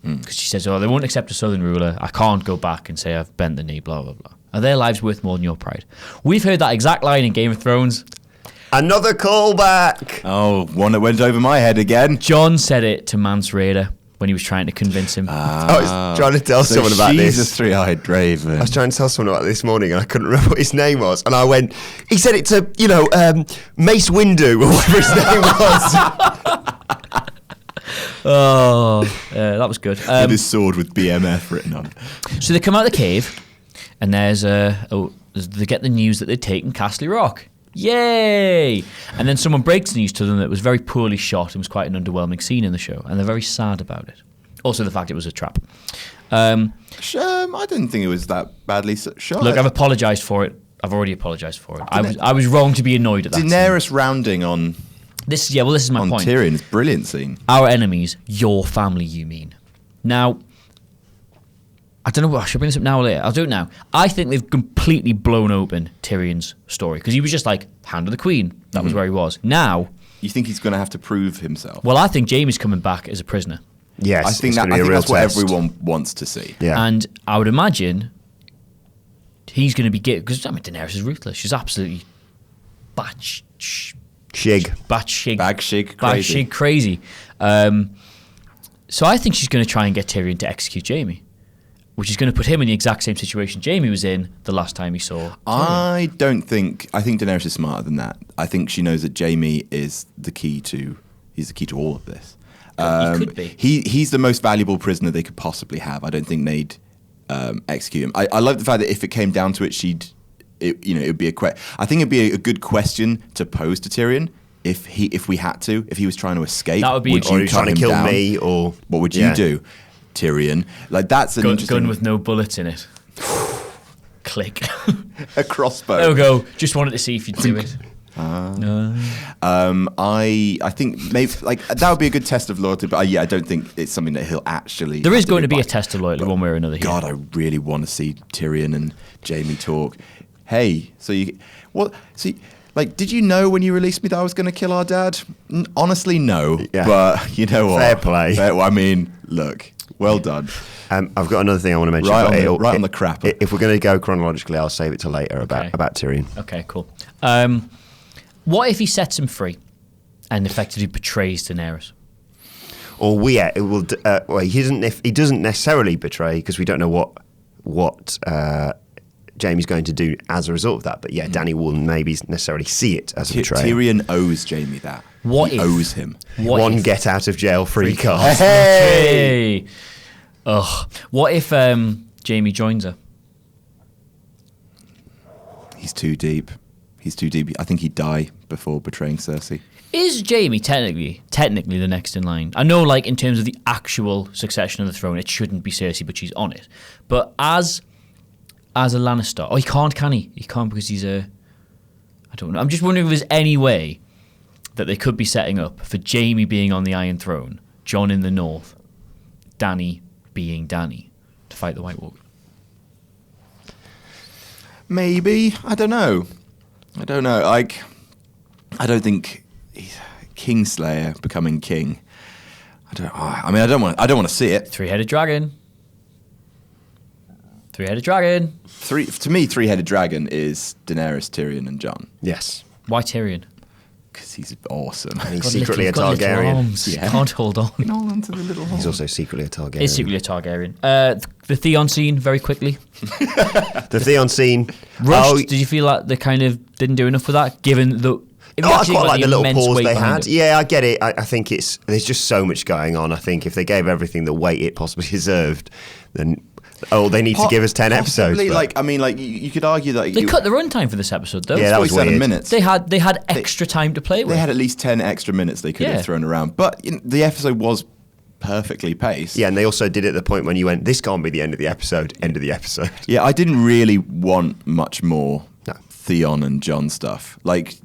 A: Because she says, oh, they won't accept a southern ruler. I can't go back and say I've bent the knee, blah, blah, blah. Are their lives worth more than your pride? We've heard that exact line in Game of Thrones.
C: Another callback.
B: Oh, one that went over my head again.
A: John said it to Mance Rayder when he was trying to convince him.
C: I was trying to tell someone about
B: she's
C: this.
B: a three-eyed raven.
C: I was trying to tell someone about this morning and I couldn't remember what his name was. And I went, he said it to, Mace Windu or whatever his name was.
A: Oh, that was good.
B: With his sword with BMF written on it.
A: So they come out of the cave, and they get the news that they'd taken Castle Rock. Yay! And then someone breaks the news to them that it was very poorly shot and was quite an underwhelming scene in the show, and they're very sad about it. Also, the fact it was a trap.
B: I didn't think it was that badly shot.
A: Look, I've apologised for it. I've already apologised for it. I was wrong to be annoyed at that
B: Daenerys
A: scene.
B: rounding on
A: This is my point.
B: Tyrion is a brilliant scene.
A: Our enemies, your family, you mean. Now, I don't know what I should bring this up now or later. I'll do it now. I think they've completely blown open Tyrion's story because he was just like Hand of the Queen. That was where he was. Now,
B: You think he's going to have to prove himself?
A: well, I think Jaime's coming back as a prisoner.
C: Yes,
B: I think
C: it's gonna be a real
B: that's what
C: test.
B: everyone wants to see.
C: Yeah.
A: And I would imagine he's going to be because Daenerys is ruthless. She's absolutely batshig crazy. So I think she's going to try and get Tyrion to execute Jaime, which is going to put him in the exact same situation Jaime was in the last time he saw Tyrion.
B: I think Daenerys is smarter than that. I think she knows that Jaime is the key to all of this.
A: He could be.
B: He's the most valuable prisoner they could possibly have. I don't think they'd execute him. I love the fact that if it came down to it, it would be I think it'd be a good question to pose to Tyrion if he was trying to escape.
A: That would be,
B: would
C: or
B: you
C: he's trying to
B: cut
C: kill
B: him down?
C: me, or
B: What would you do, Tyrion? Like that's an interesting
A: gun with no bullets in it. Click.
B: a crossbow.
A: There we go. Just wanted to see if you'd do it.
B: I think maybe like that would be a good test of loyalty, but I don't think it's something that he'll actually.
A: There is going to
B: do
A: be a
B: by.
A: test of loyalty one way or another here.
B: God, I really want to see Tyrion and Jaime talk. Hey, did you know when you released me that I was going to kill our dad? Honestly, no.
C: Yeah.
B: But you know what?
C: Fair play.
B: I mean, look, well done.
C: I've got another thing I want to mention.
B: Right on the crap.
C: If we're going to go chronologically, I'll save it till later about Tyrion.
A: Okay, cool. What if he sets him free and effectively betrays Daenerys?
C: Or he doesn't necessarily betray because we don't know what Jaime's going to do as a result of that. But yeah, Danny will maybe necessarily see it as a betrayal.
B: Tyrion owes Jaime that. He owes him
C: one get out of jail free card.
A: Hey! Ugh. What if Jaime joins her?
B: He's too deep. He's too deep. I think he'd die before betraying Cersei.
A: Is Jaime technically the next in line? I know, like, in terms of the actual succession of the throne, it shouldn't be Cersei, but she's on it. But as a Lannister, he can't, can he? He can't because he's a... I don't know. I'm just wondering if there's any way that they could be setting up for Jaime being on the Iron Throne, Jon in the North, Dany being Dany to fight the White Walker.
B: Maybe. I don't know. Like, I don't think Kingslayer becoming king. I don't want to see it.
A: Three-headed dragon.
B: To me, three-headed dragon is Daenerys, Tyrion, and Jon.
C: Yes.
A: Why Tyrion?
B: Because he's awesome.
C: And he's secretly a Targaryen.
A: Yeah. Can't hold on.
B: Hold on to the little
C: He's also secretly a Targaryen.
A: He's secretly a Targaryen. The Theon scene, very quickly.
C: The Theon scene.
A: Rushed. Did you feel like they kind of didn't do enough for that, given the...
C: I quite like the little pause they had. Yeah, I get it. I think there's just so much going on. I think if they gave everything the weight it possibly deserved, then they need to give us 10 episodes.
B: You could argue that
A: they cut the runtime for this episode, though.
C: Yeah, that was
B: 7
C: weird.
B: minutes.
A: They had extra time to play with.
B: They had at least 10 extra minutes they could have thrown around, but the episode was perfectly paced.
C: Yeah, and they also did it at the point when you went, this can't be the end of the episode. End of the episode.
B: Yeah, I didn't really want much more. Theon and Jon stuff. Like,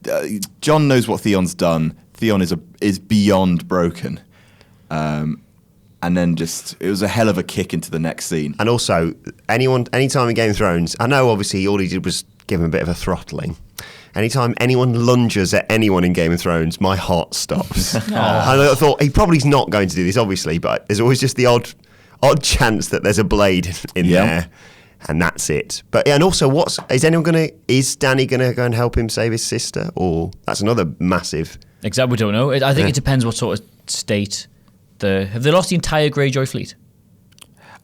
B: Jon knows what Theon's done. Theon is beyond broken. And then it was a hell of a kick into the next scene.
C: And also, anytime in Game of Thrones, I know obviously all he did was give him a bit of a throttling. Anytime anyone lunges at anyone in Game of Thrones, my heart stops. And I thought, he probably's not going to do this, obviously, but there's always just the odd chance that there's a blade in there. And that's it. But and also, is Dany gonna go and help him save his sister, or that's another massive?
A: Exactly, we don't know. I think it depends what sort of state have they lost the entire Greyjoy fleet?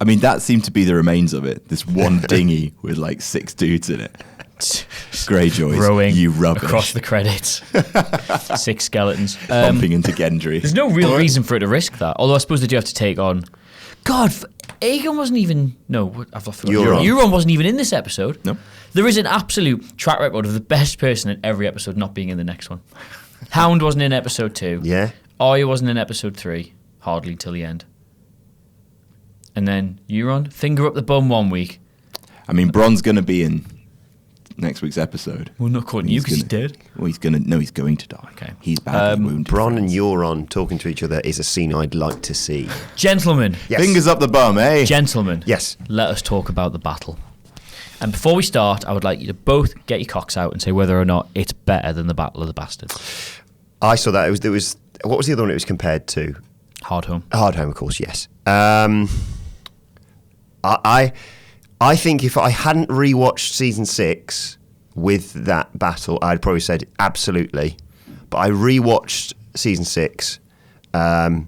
B: I mean, that seemed to be the remains of it. This one dinghy with like 6 dudes in it. Greyjoys,
A: rowing
B: you rubbish.
A: Across the credits. 6 skeletons
B: bumping into Gendry.
A: There's no real reason for it to risk that. Although I suppose they do have to take on. God, Aegon wasn't even... No, I've forgotten. Euron wasn't even in this episode.
B: No.
A: There is an absolute track record of the best person in every episode not being in the next one. Hound wasn't in episode 2.
C: Yeah.
A: Arya wasn't in episode 3. Hardly till the end. And then Euron, finger up the bum 1 week.
B: I mean, Bron's going to be in next week's episode.
A: Well, not according to you, because he's dead.
B: Well, he's going to die.
A: Okay.
B: He's badly wounded.
C: Bron and Euron talking to each other is a scene I'd like to see.
A: Gentlemen.
C: Yes.
B: Fingers up the bum, eh?
A: Gentlemen.
C: Yes.
A: Let us talk about the battle. And before we start, I would like you to both get your cocks out and say whether or not it's better than the Battle of the Bastards.
C: I saw that. It was what was the other one it was compared to?
A: Hardhome.
C: Hardhome, of course, yes. I think if I hadn't rewatched season 6 with that battle, I'd probably said absolutely. But I rewatched season 6, and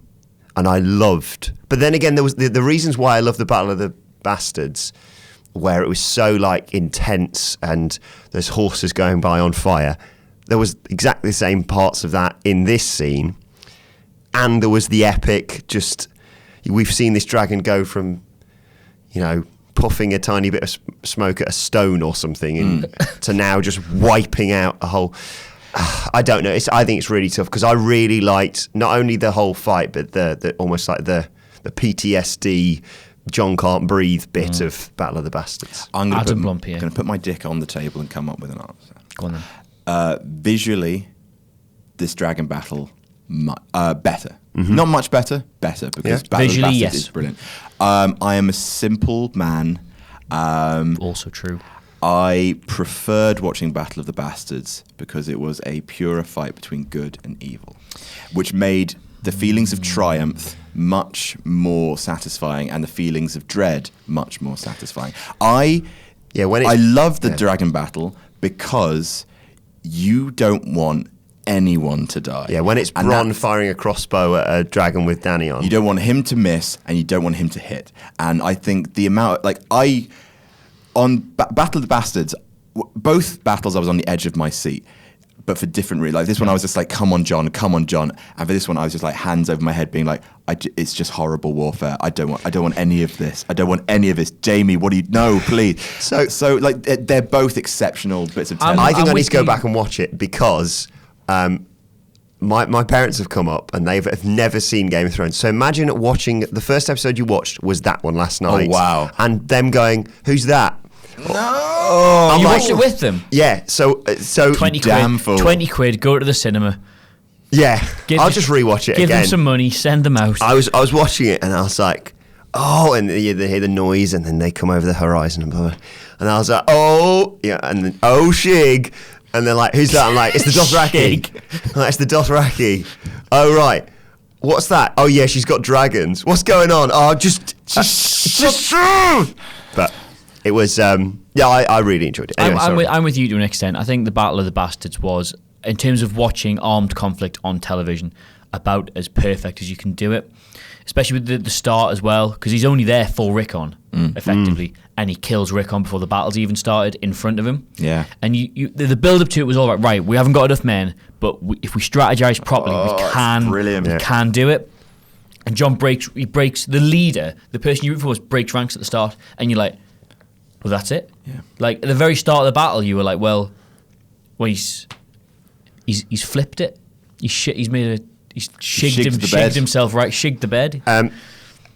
C: I loved. But then again, there was the reasons why I love the Battle of the Bastards, where it was so like intense and there's horses going by on fire. There was exactly the same parts of that in this scene, and there was the epic. Just we've seen this dragon go from, puffing a tiny bit of smoke at a stone or something to now just wiping out a whole... I don't know. I think it's really tough because I really liked not only the whole fight, but the almost like the PTSD, Jon can't breathe bit of Battle of the Bastards.
B: I'm going to put my dick on the table and come up with an answer.
A: Go on then.
B: Visually, this dragon battle, better. Mm-hmm. Not much better, better, because Battle
A: visually,
B: of the
A: yes.
B: Bastards is brilliant. I am a simple man.
A: Also true.
B: I preferred watching Battle of the Bastards because it was a purer fight between good and evil, which made the feelings of triumph much more satisfying and the feelings of dread much more satisfying. I love the dragon battle because you don't want anyone to die.
C: Yeah, when it's Bronn firing a crossbow at a dragon with Dany on.
B: You don't want him to miss and you don't want him to hit. And I think the amount, on Battle of the Bastards, both battles I was on the edge of my seat. but for different reasons. Like this one, I was just like, come on, John. And for this one, I was just like, hands over my head, being like, it's just horrible warfare. I don't want any of this. I don't want any of this. Jamie, what do you? No, please. So like they're both exceptional bits of television.
C: I think I need to go back and watch it because my parents have come up and they've never seen Game of Thrones. So imagine watching the first episode you watched was that one last night.
B: Oh wow!
C: And them going, "Who's that?"
B: No,
A: you watched it with them.
C: Yeah. So
A: 20
B: damn
A: quid.
B: fool.
A: 20 quid. Go to the cinema.
C: Yeah. I'll just rewatch it
A: give
C: again.
A: Give them some money. Send them out.
C: I was watching it and I was like, oh, and they hear the noise and then they come over the horizon and blah, blah. And I was like, oh, yeah, and then Shig. And they're like, who's that? I'm like, it's the Dothraki. Like, it's the Dothraki. Oh, right. What's that? Oh, yeah, she's got dragons. What's going on? Oh, just. But it was, I really enjoyed it. Anyway,
A: I'm with you to an extent. I think the Battle of the Bastards was, in terms of watching armed conflict on television, about as perfect as you can do it. Especially with the start as well, because he's only there for Rickon, effectively, and he kills Rickon before the battle's even started in front of him.
B: Yeah.
A: And the build-up to it was all right, we haven't got enough men, but if we strategize properly, we can do it. And John breaks the leader, the person you root for, breaks ranks at the start, and you're like, well, that's it.
B: Yeah.
A: Like, at the very start of the battle, you were like, well, he's flipped it. He's shigged himself, right? Shigged the bed.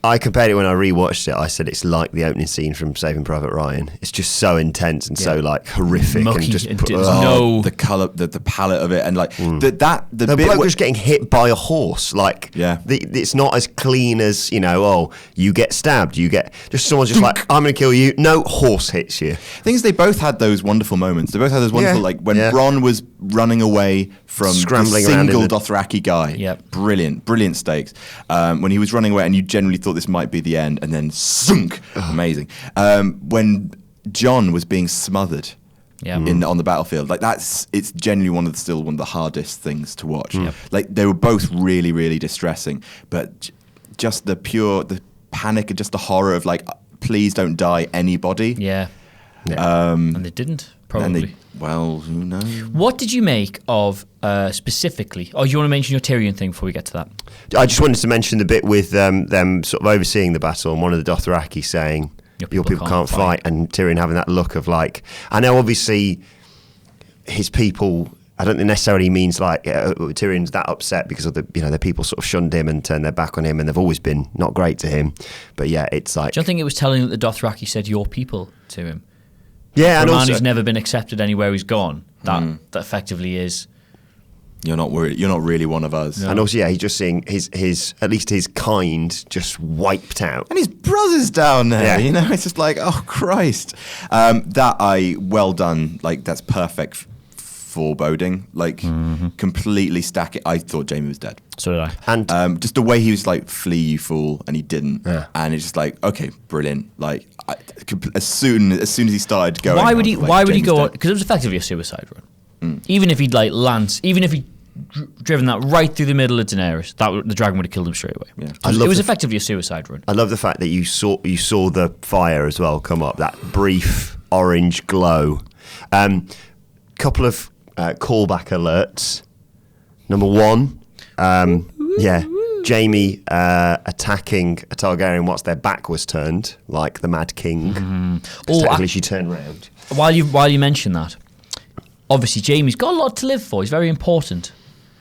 C: I compared it when I rewatched it. I said it's like the opening scene from Saving Private Ryan. It's just so intense and so like horrific.
A: Mucky
C: and just
B: the colour, the palette of it, and like the
C: bloke was getting hit by a horse. Like, it's not as clean as, you get stabbed, you get just someone's just like, I'm going to kill you. No, horse hits you.
B: Things they both had those wonderful moments. They both had those wonderful like when Bronn was running away from
C: scrambling
B: the single
C: around
B: Dothraki guy.
A: Yep.
B: Brilliant stakes. When he was running away, and you generally thought this might be the end, and then sunk. Amazing. When Jon was being smothered on the battlefield, like it's genuinely one of the hardest things to watch. Like they were both really, really distressing, but just the panic and just the horror of like, please don't die, anybody.
A: Yeah. And they didn't, probably.
B: Well, who knows?
A: What did you make of specifically? Oh, you want to mention your Tyrion thing before we get to that?
C: I just wanted to mention the bit with them sort of overseeing the battle and one of the Dothraki saying, your people can't fight, and Tyrion having that look of like, I know obviously his people, I don't think necessarily means like Tyrion's that upset because of the people sort of shunned him and turned their back on him, and they've always been not great to him. But yeah, it's like,
A: do you think it was telling that the Dothraki said your people to him?
C: Yeah,
A: and
C: also,
A: a man who's never been accepted anywhere he's gone. That effectively is.
B: You're not worried. You're not really one of us.
C: No. And also, he's just seeing his at least his kind just wiped out,
B: and his brother's down there. Yeah. It's just like, oh Christ. Well done. Like that's perfect foreboding. Like completely stack it. I thought Jamie was dead.
A: So did I.
B: And just the way he was like, flee you fool, and he didn't. Yeah. And it's just like, okay, brilliant. Like as soon as he started going,
A: why would he go on? Because it was effectively a suicide run. Even if he'd driven that right through the middle of Daenerys, the dragon would have killed him straight away. Yeah. It was effectively a suicide run.
C: I love the fact that you saw the fire as well come up, that brief orange glow. Couple of callback alerts. Number one, Jamie attacking a Targaryen whilst their back was turned, like the Mad King. Technically, she turned round.
A: While you mention that, obviously Jamie's got a lot to live for. He's very important.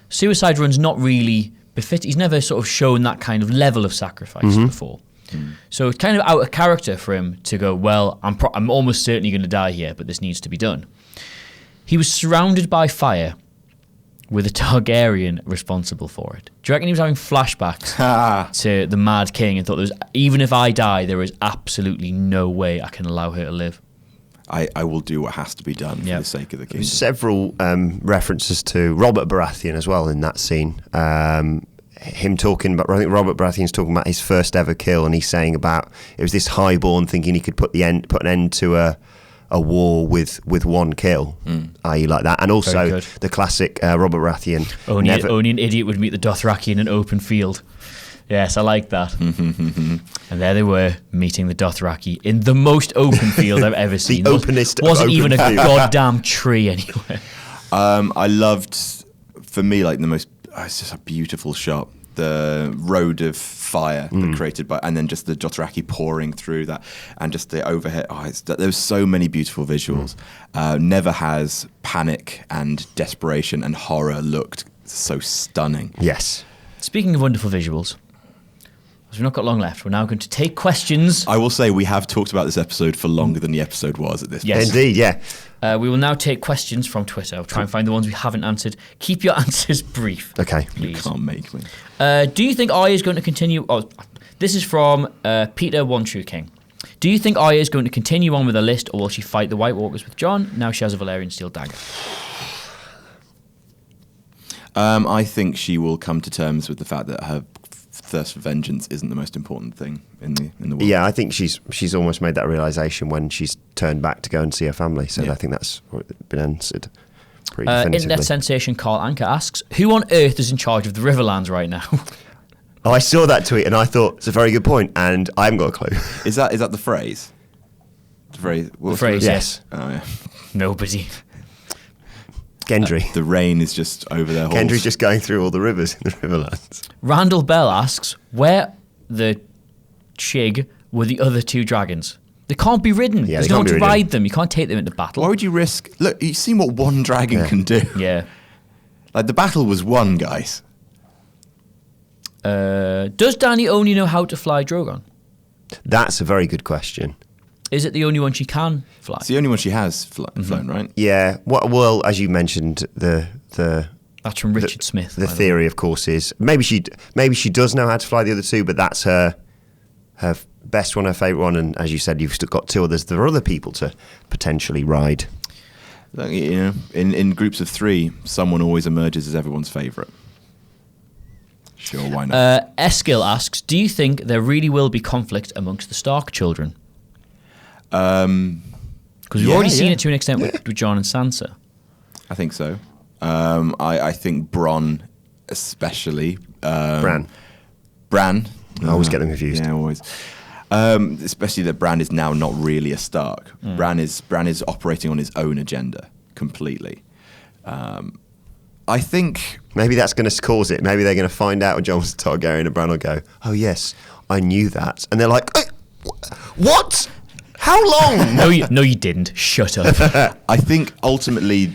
A: Suicide run's not really befit. He's never sort of shown that kind of level of sacrifice before. So it's kind of out of character for him to go, well, I'm almost certainly going to die here, but this needs to be done. He was surrounded by fire with a Targaryen responsible for it. Do you reckon he was having flashbacks to the Mad King and thought, even if I die, there is absolutely no way I can allow her to live?
B: I will do what has to be done for the sake of the kingdom.
C: Several references to Robert Baratheon as well in that scene. Him talking about, I think Robert Baratheon's talking about his first ever kill, and he's saying about it was this highborn thinking he could put an end to a war with one kill, i.e. like that. And also the classic Robert Baratheon.
A: Only an idiot would meet the Dothraki in an open field. Yes, I like that. And there they were, meeting the Dothraki in the most open field I've ever seen.
C: The openest
A: wasn't
C: open
A: even a
C: field.
A: goddamn tree anywhere.
B: I loved, for me, like the most. It's just a beautiful shot. The road of fire created by, and then just the Dothraki pouring through that, and just the overhead. There's so many beautiful visuals. Never has panic and desperation and horror looked so stunning.
C: Yes.
A: Speaking of wonderful visuals, as we've not got long left, we're now going to take questions.
B: I will say we have talked about this episode for longer than the episode was at this point.
A: Yes.
C: Indeed, yeah.
A: We will now take questions from Twitter. I'll try and find the ones we haven't answered. Keep your answers brief.
C: Okay.
B: You
A: please.
B: can't make me.
A: Do you think Arya is going to continue? Oh, this is from Peter One True King. Do you think Arya is going to continue on with her list, or will she fight the White Walkers with Jon? Now she has a Valyrian steel dagger.
B: I think she will come to terms with the fact that her thirst for vengeance isn't the most important thing in the world.
C: Yeah, I think she's almost made that realization when she's turned back to go and see her family. So
B: Yeah.
C: I think that's been answered pretty definitively.
A: Internet sensation Carl Anker asks, who on earth is in charge of the Riverlands right now?
C: Oh, I saw that tweet and I thought it's a very good point, and I haven't got a clue.
B: Is that the phrase? The phrase.
A: The phrase,
C: Yes.
B: Oh yeah.
A: Nobody.
C: Gendry.
B: The rain is just over their halls.
C: Gendry's just going through all the rivers in the Riverlands.
A: Randall Bell asks, where the Chig were the other two dragons? They can't be ridden.
C: Yeah,
A: There's
C: they
A: no
C: can't
A: one to
C: be ridden.
A: ride them. You can't take them into battle.
B: Why would you risk? Look, you've seen what one dragon can do.
A: Yeah.
B: Like the battle was won, guys.
A: Does Dany only know how to fly Drogon?
C: That's a very good question.
A: Is it the only one she can fly?
B: It's the only one she has flown, right?
C: Yeah. Well, as you mentioned, the
A: That's from Richard Smith.
C: the
A: by the way.
C: theory, of course, is maybe she does know how to fly the other two, but that's her best one, her favourite one. And as you said, you've still got two others. There are other people to potentially ride.
B: Like, you know, in groups of three, someone always emerges as everyone's favourite. Sure, why not?
A: Eskil asks, do you think there really will be conflict amongst the Stark children? Because we've already seen it to an extent with Jon and Sansa.
B: I think so. I think Bronn, especially.
C: Bran.
B: Bran.
C: I always get them confused.
B: Yeah, always. Especially that Bran is now not really a Stark. Bran is operating on his own agenda completely. I think
C: Maybe that's going to cause it. Maybe they're going to find out Jon was a Targaryen, and Bran will go, "Oh yes, I knew that," and they're like, "What? How long?"
A: No, you didn't. Shut up.
B: I think ultimately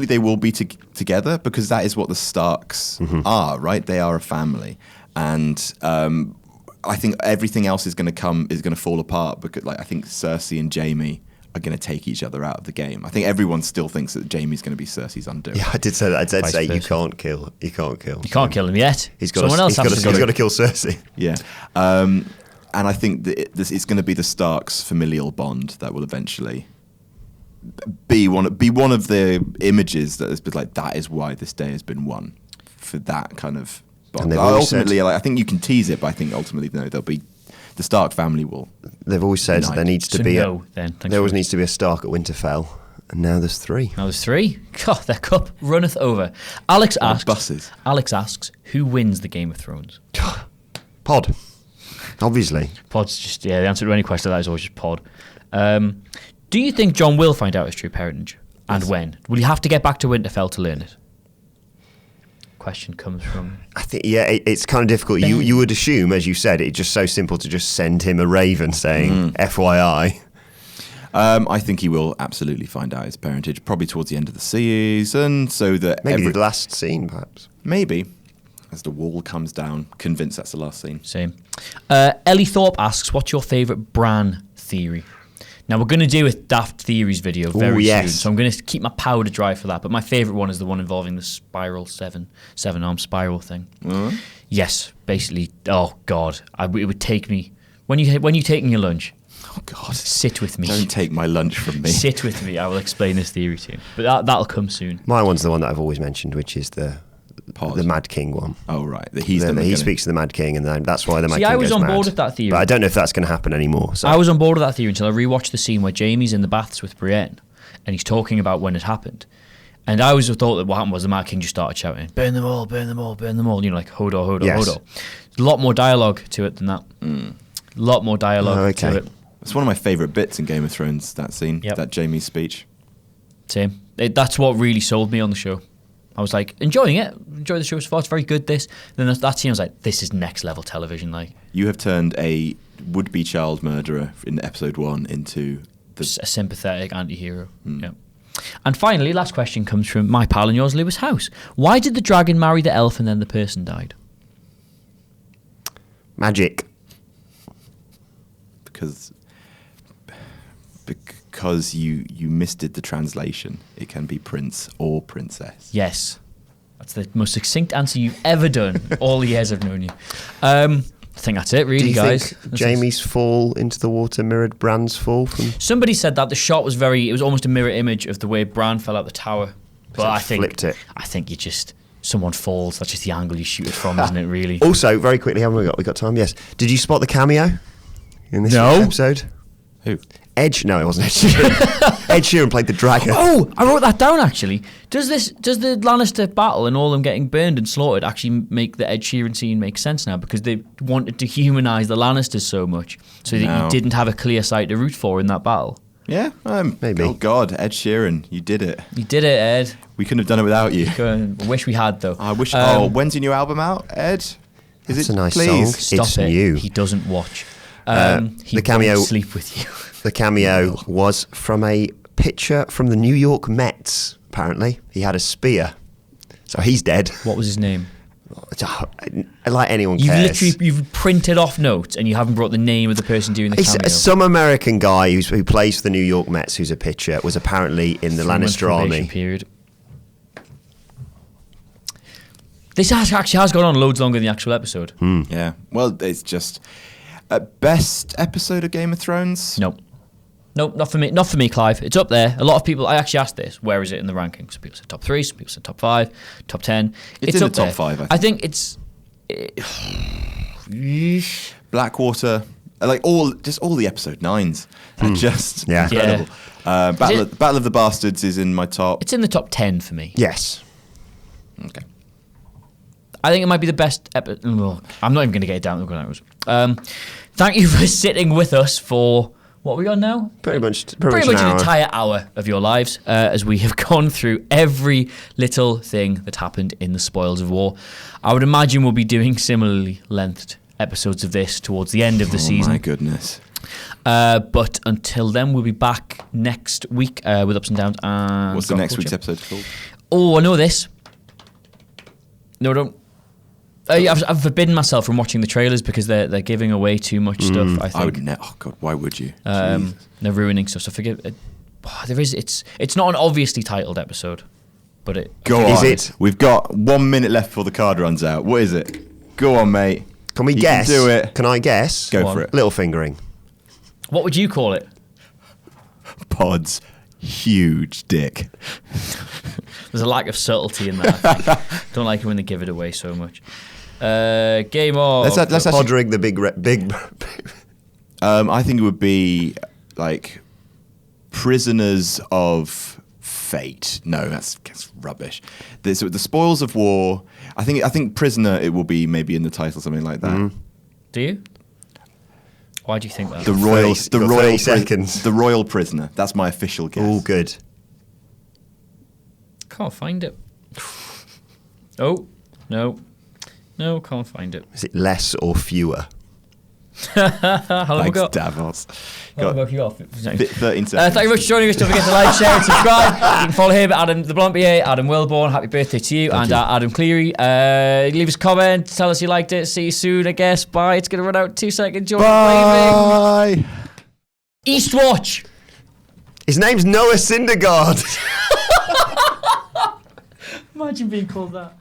B: they will be together because that is what the Starks are, right? They are a family, and I think everything else is going to fall apart because, like, I think Cersei and Jaime are going to take each other out of the game. I think everyone still thinks that Jaime's going to be Cersei's undoing.
C: Yeah, I did say that. I did
A: Vice
C: say you
A: versa.
C: can't kill. You can't
A: kill him yet. Someone else has to
C: he's got to kill Cersei.
B: Yeah. And I think that it's going to be the Starks' familial bond that will eventually be one of the images that has been like, that is why this day has been won, for that kind of bond.
C: And they've always
B: Ultimately,
C: said-
B: I think you can tease it, but I think ultimately, no, there'll be the Stark family will.
C: They've always said
B: Unite.
C: there needs to
A: So
C: be
A: no, then. Thanks
C: there always
A: for-
C: needs to be a Stark at Winterfell, and now there's three.
A: Now there's three. God, their cup runneth over. Alex asks,
B: buses.
A: who wins the Game of Thrones?
C: Pod, obviously.
A: Pod's just, the answer to any question like that is always just Pod. Do you think Jon will find out his true parentage? And when? Will he have to get back to Winterfell to learn it? Question comes from...
C: I think it's kind of difficult. You would assume, as you said, it's just so simple to just send him a raven saying FYI.
B: I think he will absolutely find out his parentage, probably towards the end of the season, so that
C: Maybe the last scene, perhaps.
B: maybe as the wall comes down, convinced that's the last scene.
A: Same. Ellie Thorpe asks, what's your favourite Bran theory? Now, we're going to do a Daft Theories video very soon, so I'm going to keep my powder dry for that. But my favourite one is the one involving the spiral seven-arm spiral thing. Yes, basically. Oh God, it would take me when you taking your lunch.
B: Oh God,
A: Sit with me.
B: don't take my lunch from me.
A: Sit with me. I will explain this theory to you. But that'll come soon.
C: My one's the one that I've always mentioned, which is the Mad King one.
B: Oh right,
C: He speaks to the Mad King, and that's why the Mad
A: See,
C: King
A: I was
C: goes
A: on
C: mad.
A: board with that theory.
C: But I don't know if that's going to happen anymore. So.
A: I was on board with that theory until I rewatched the scene where Jaime's in the baths with Brienne, and he's talking about when it happened. And I always thought that what happened was the Mad King just started shouting, "Burn them all, burn them all, burn them all." You know, like Hodor, Hodor,
C: Yes.
A: Hodor. There's a lot more dialogue to it than that. A lot more dialogue to it.
B: It's one of my favourite bits in Game of Thrones. That scene,
A: Yep.
B: that Jaime's speech.
A: Same. That's what really sold me on the show. I was like, enjoying it. Enjoy the show so far. It's very good, this. And then that scene, I was like, this is next level television. Like,
B: you have turned a would-be child murderer in episode 1 into
A: a sympathetic anti-hero. Yeah. And finally, last question comes from my pal and yours, Lewis House. Why did the dragon marry the elf and then the person died?
C: Magic.
B: Because you misdid the translation. It can be prince or princess.
A: Yes. That's the most succinct answer you've ever done all the years I've known you. I think that's it, really,
C: Do you
A: guys.
C: think Jamie's fall into the water mirrored Bran's fall?
A: Somebody said that the shot was it was almost a mirror image of the way Bran fell out the tower. But
C: So
A: I
C: flipped it.
A: think someone falls. That's just the angle you shoot it from, isn't it, really?
C: Also, very quickly, haven't we got time? Yes. Did you spot the cameo in this
A: No.
C: episode?
B: Who?
C: Edge? No, it wasn't Ed Sheeran. Ed Sheeran played the dragon.
A: Oh, I wrote that down, actually. Does the Lannister battle and all them getting burned and slaughtered actually make the Ed Sheeran scene make sense now? Because they wanted to humanise the Lannisters so much so that you didn't have a clear side to root for in that battle.
B: Yeah,
C: Maybe.
B: Oh God, Ed Sheeran, you did it.
A: You did it, Ed.
B: We couldn't have done it without you.
A: I wish we had, though.
B: I wish. When's your new album out, Ed?
C: That's a nice
B: please?
C: song.
A: Stop
C: It's
A: it.
C: new.
A: He doesn't watch. He
C: the cameo-
A: won't sleep with you.
C: The cameo was from a picture from the New York Mets, apparently. He had a spear. So he's dead.
A: What was his name?
C: Like anyone cares.
A: You've printed off notes and you haven't brought the name of the person doing the cameo.
C: Some American guy who plays for the New York Mets, who's a pitcher, was apparently in the Lannister army.
A: Period. This actually has gone on loads longer than the actual episode.
B: Yeah. Well, it's just best episode of Game of Thrones.
A: Nope, not for me. Not for me, Clive. It's up there. A lot of people. I actually asked this. Where is it in the rankings? Some people said top 3. Some people said top 5, top 10.
B: It's in
A: up
B: the top
A: there.
B: 5.
A: I think it's.
B: Blackwater, like all the episode 9s are just incredible. Battle of the Bastards is in my top.
A: It's in the top 10 for me.
C: Yes.
B: Okay.
A: I think it might be the best episode. I'm not even going to get it down. Thank you for sitting with us for. What are we on now?
C: Pretty much
A: an entire hour of your lives as we have gone through every little thing that happened in the Spoils of War. I would imagine we'll be doing similarly lengthed episodes of this towards the end of the season.
B: Oh my goodness.
A: But until then, we'll be back next week with Ups and Downs. And
B: What's the next week's episode called?
A: Oh, I know this. No, don't. I've forbidden myself from watching the trailers because they're giving away too much stuff. I think.
B: Oh God, why would you?
A: They're ruining stuff. So forgive. There is. It's not an obviously titled episode, but it.
B: Go on.
C: Is it?
B: We've got 1 minute left before the card runs out. What is it? Go on, mate.
C: Can we guess?
B: Can do it.
C: Can I guess?
B: Go for it.
C: Little fingering.
A: What would you call it?
B: Pod's huge dick.
A: There's a lack of subtlety in that. I think. Don't like it when they give it away so much. Game of.
B: Let's actually.
C: Podring the big.
B: I think it would be like Prisoners of Fate. No, that's rubbish. The Spoils of War. I think Prisoner. It will be maybe in the title, something like that.
A: Do you? Why do you think that?
B: The royal
C: 30 seconds.
B: The royal prisoner. That's my official guess.
C: Oh, good.
A: Can't find it. Oh, no, can't find it.
C: Is it less or fewer?
A: How long have we
B: Thanks,
A: got?
B: Davos.
A: How long have you got?
B: 13 seconds.
A: Thank you very much for joining us. Don't forget to like, share, and subscribe. You can follow him at Adam the Blompier, Adam Wilborn. Happy birthday to you, and Adam Cleary. Leave us a comment. Tell us you liked it. See you soon, I guess. Bye. It's going to run out in 2 seconds.
B: Bye.
A: Eastwatch.
C: His name's Noah Syndergaard.
A: Imagine being called that.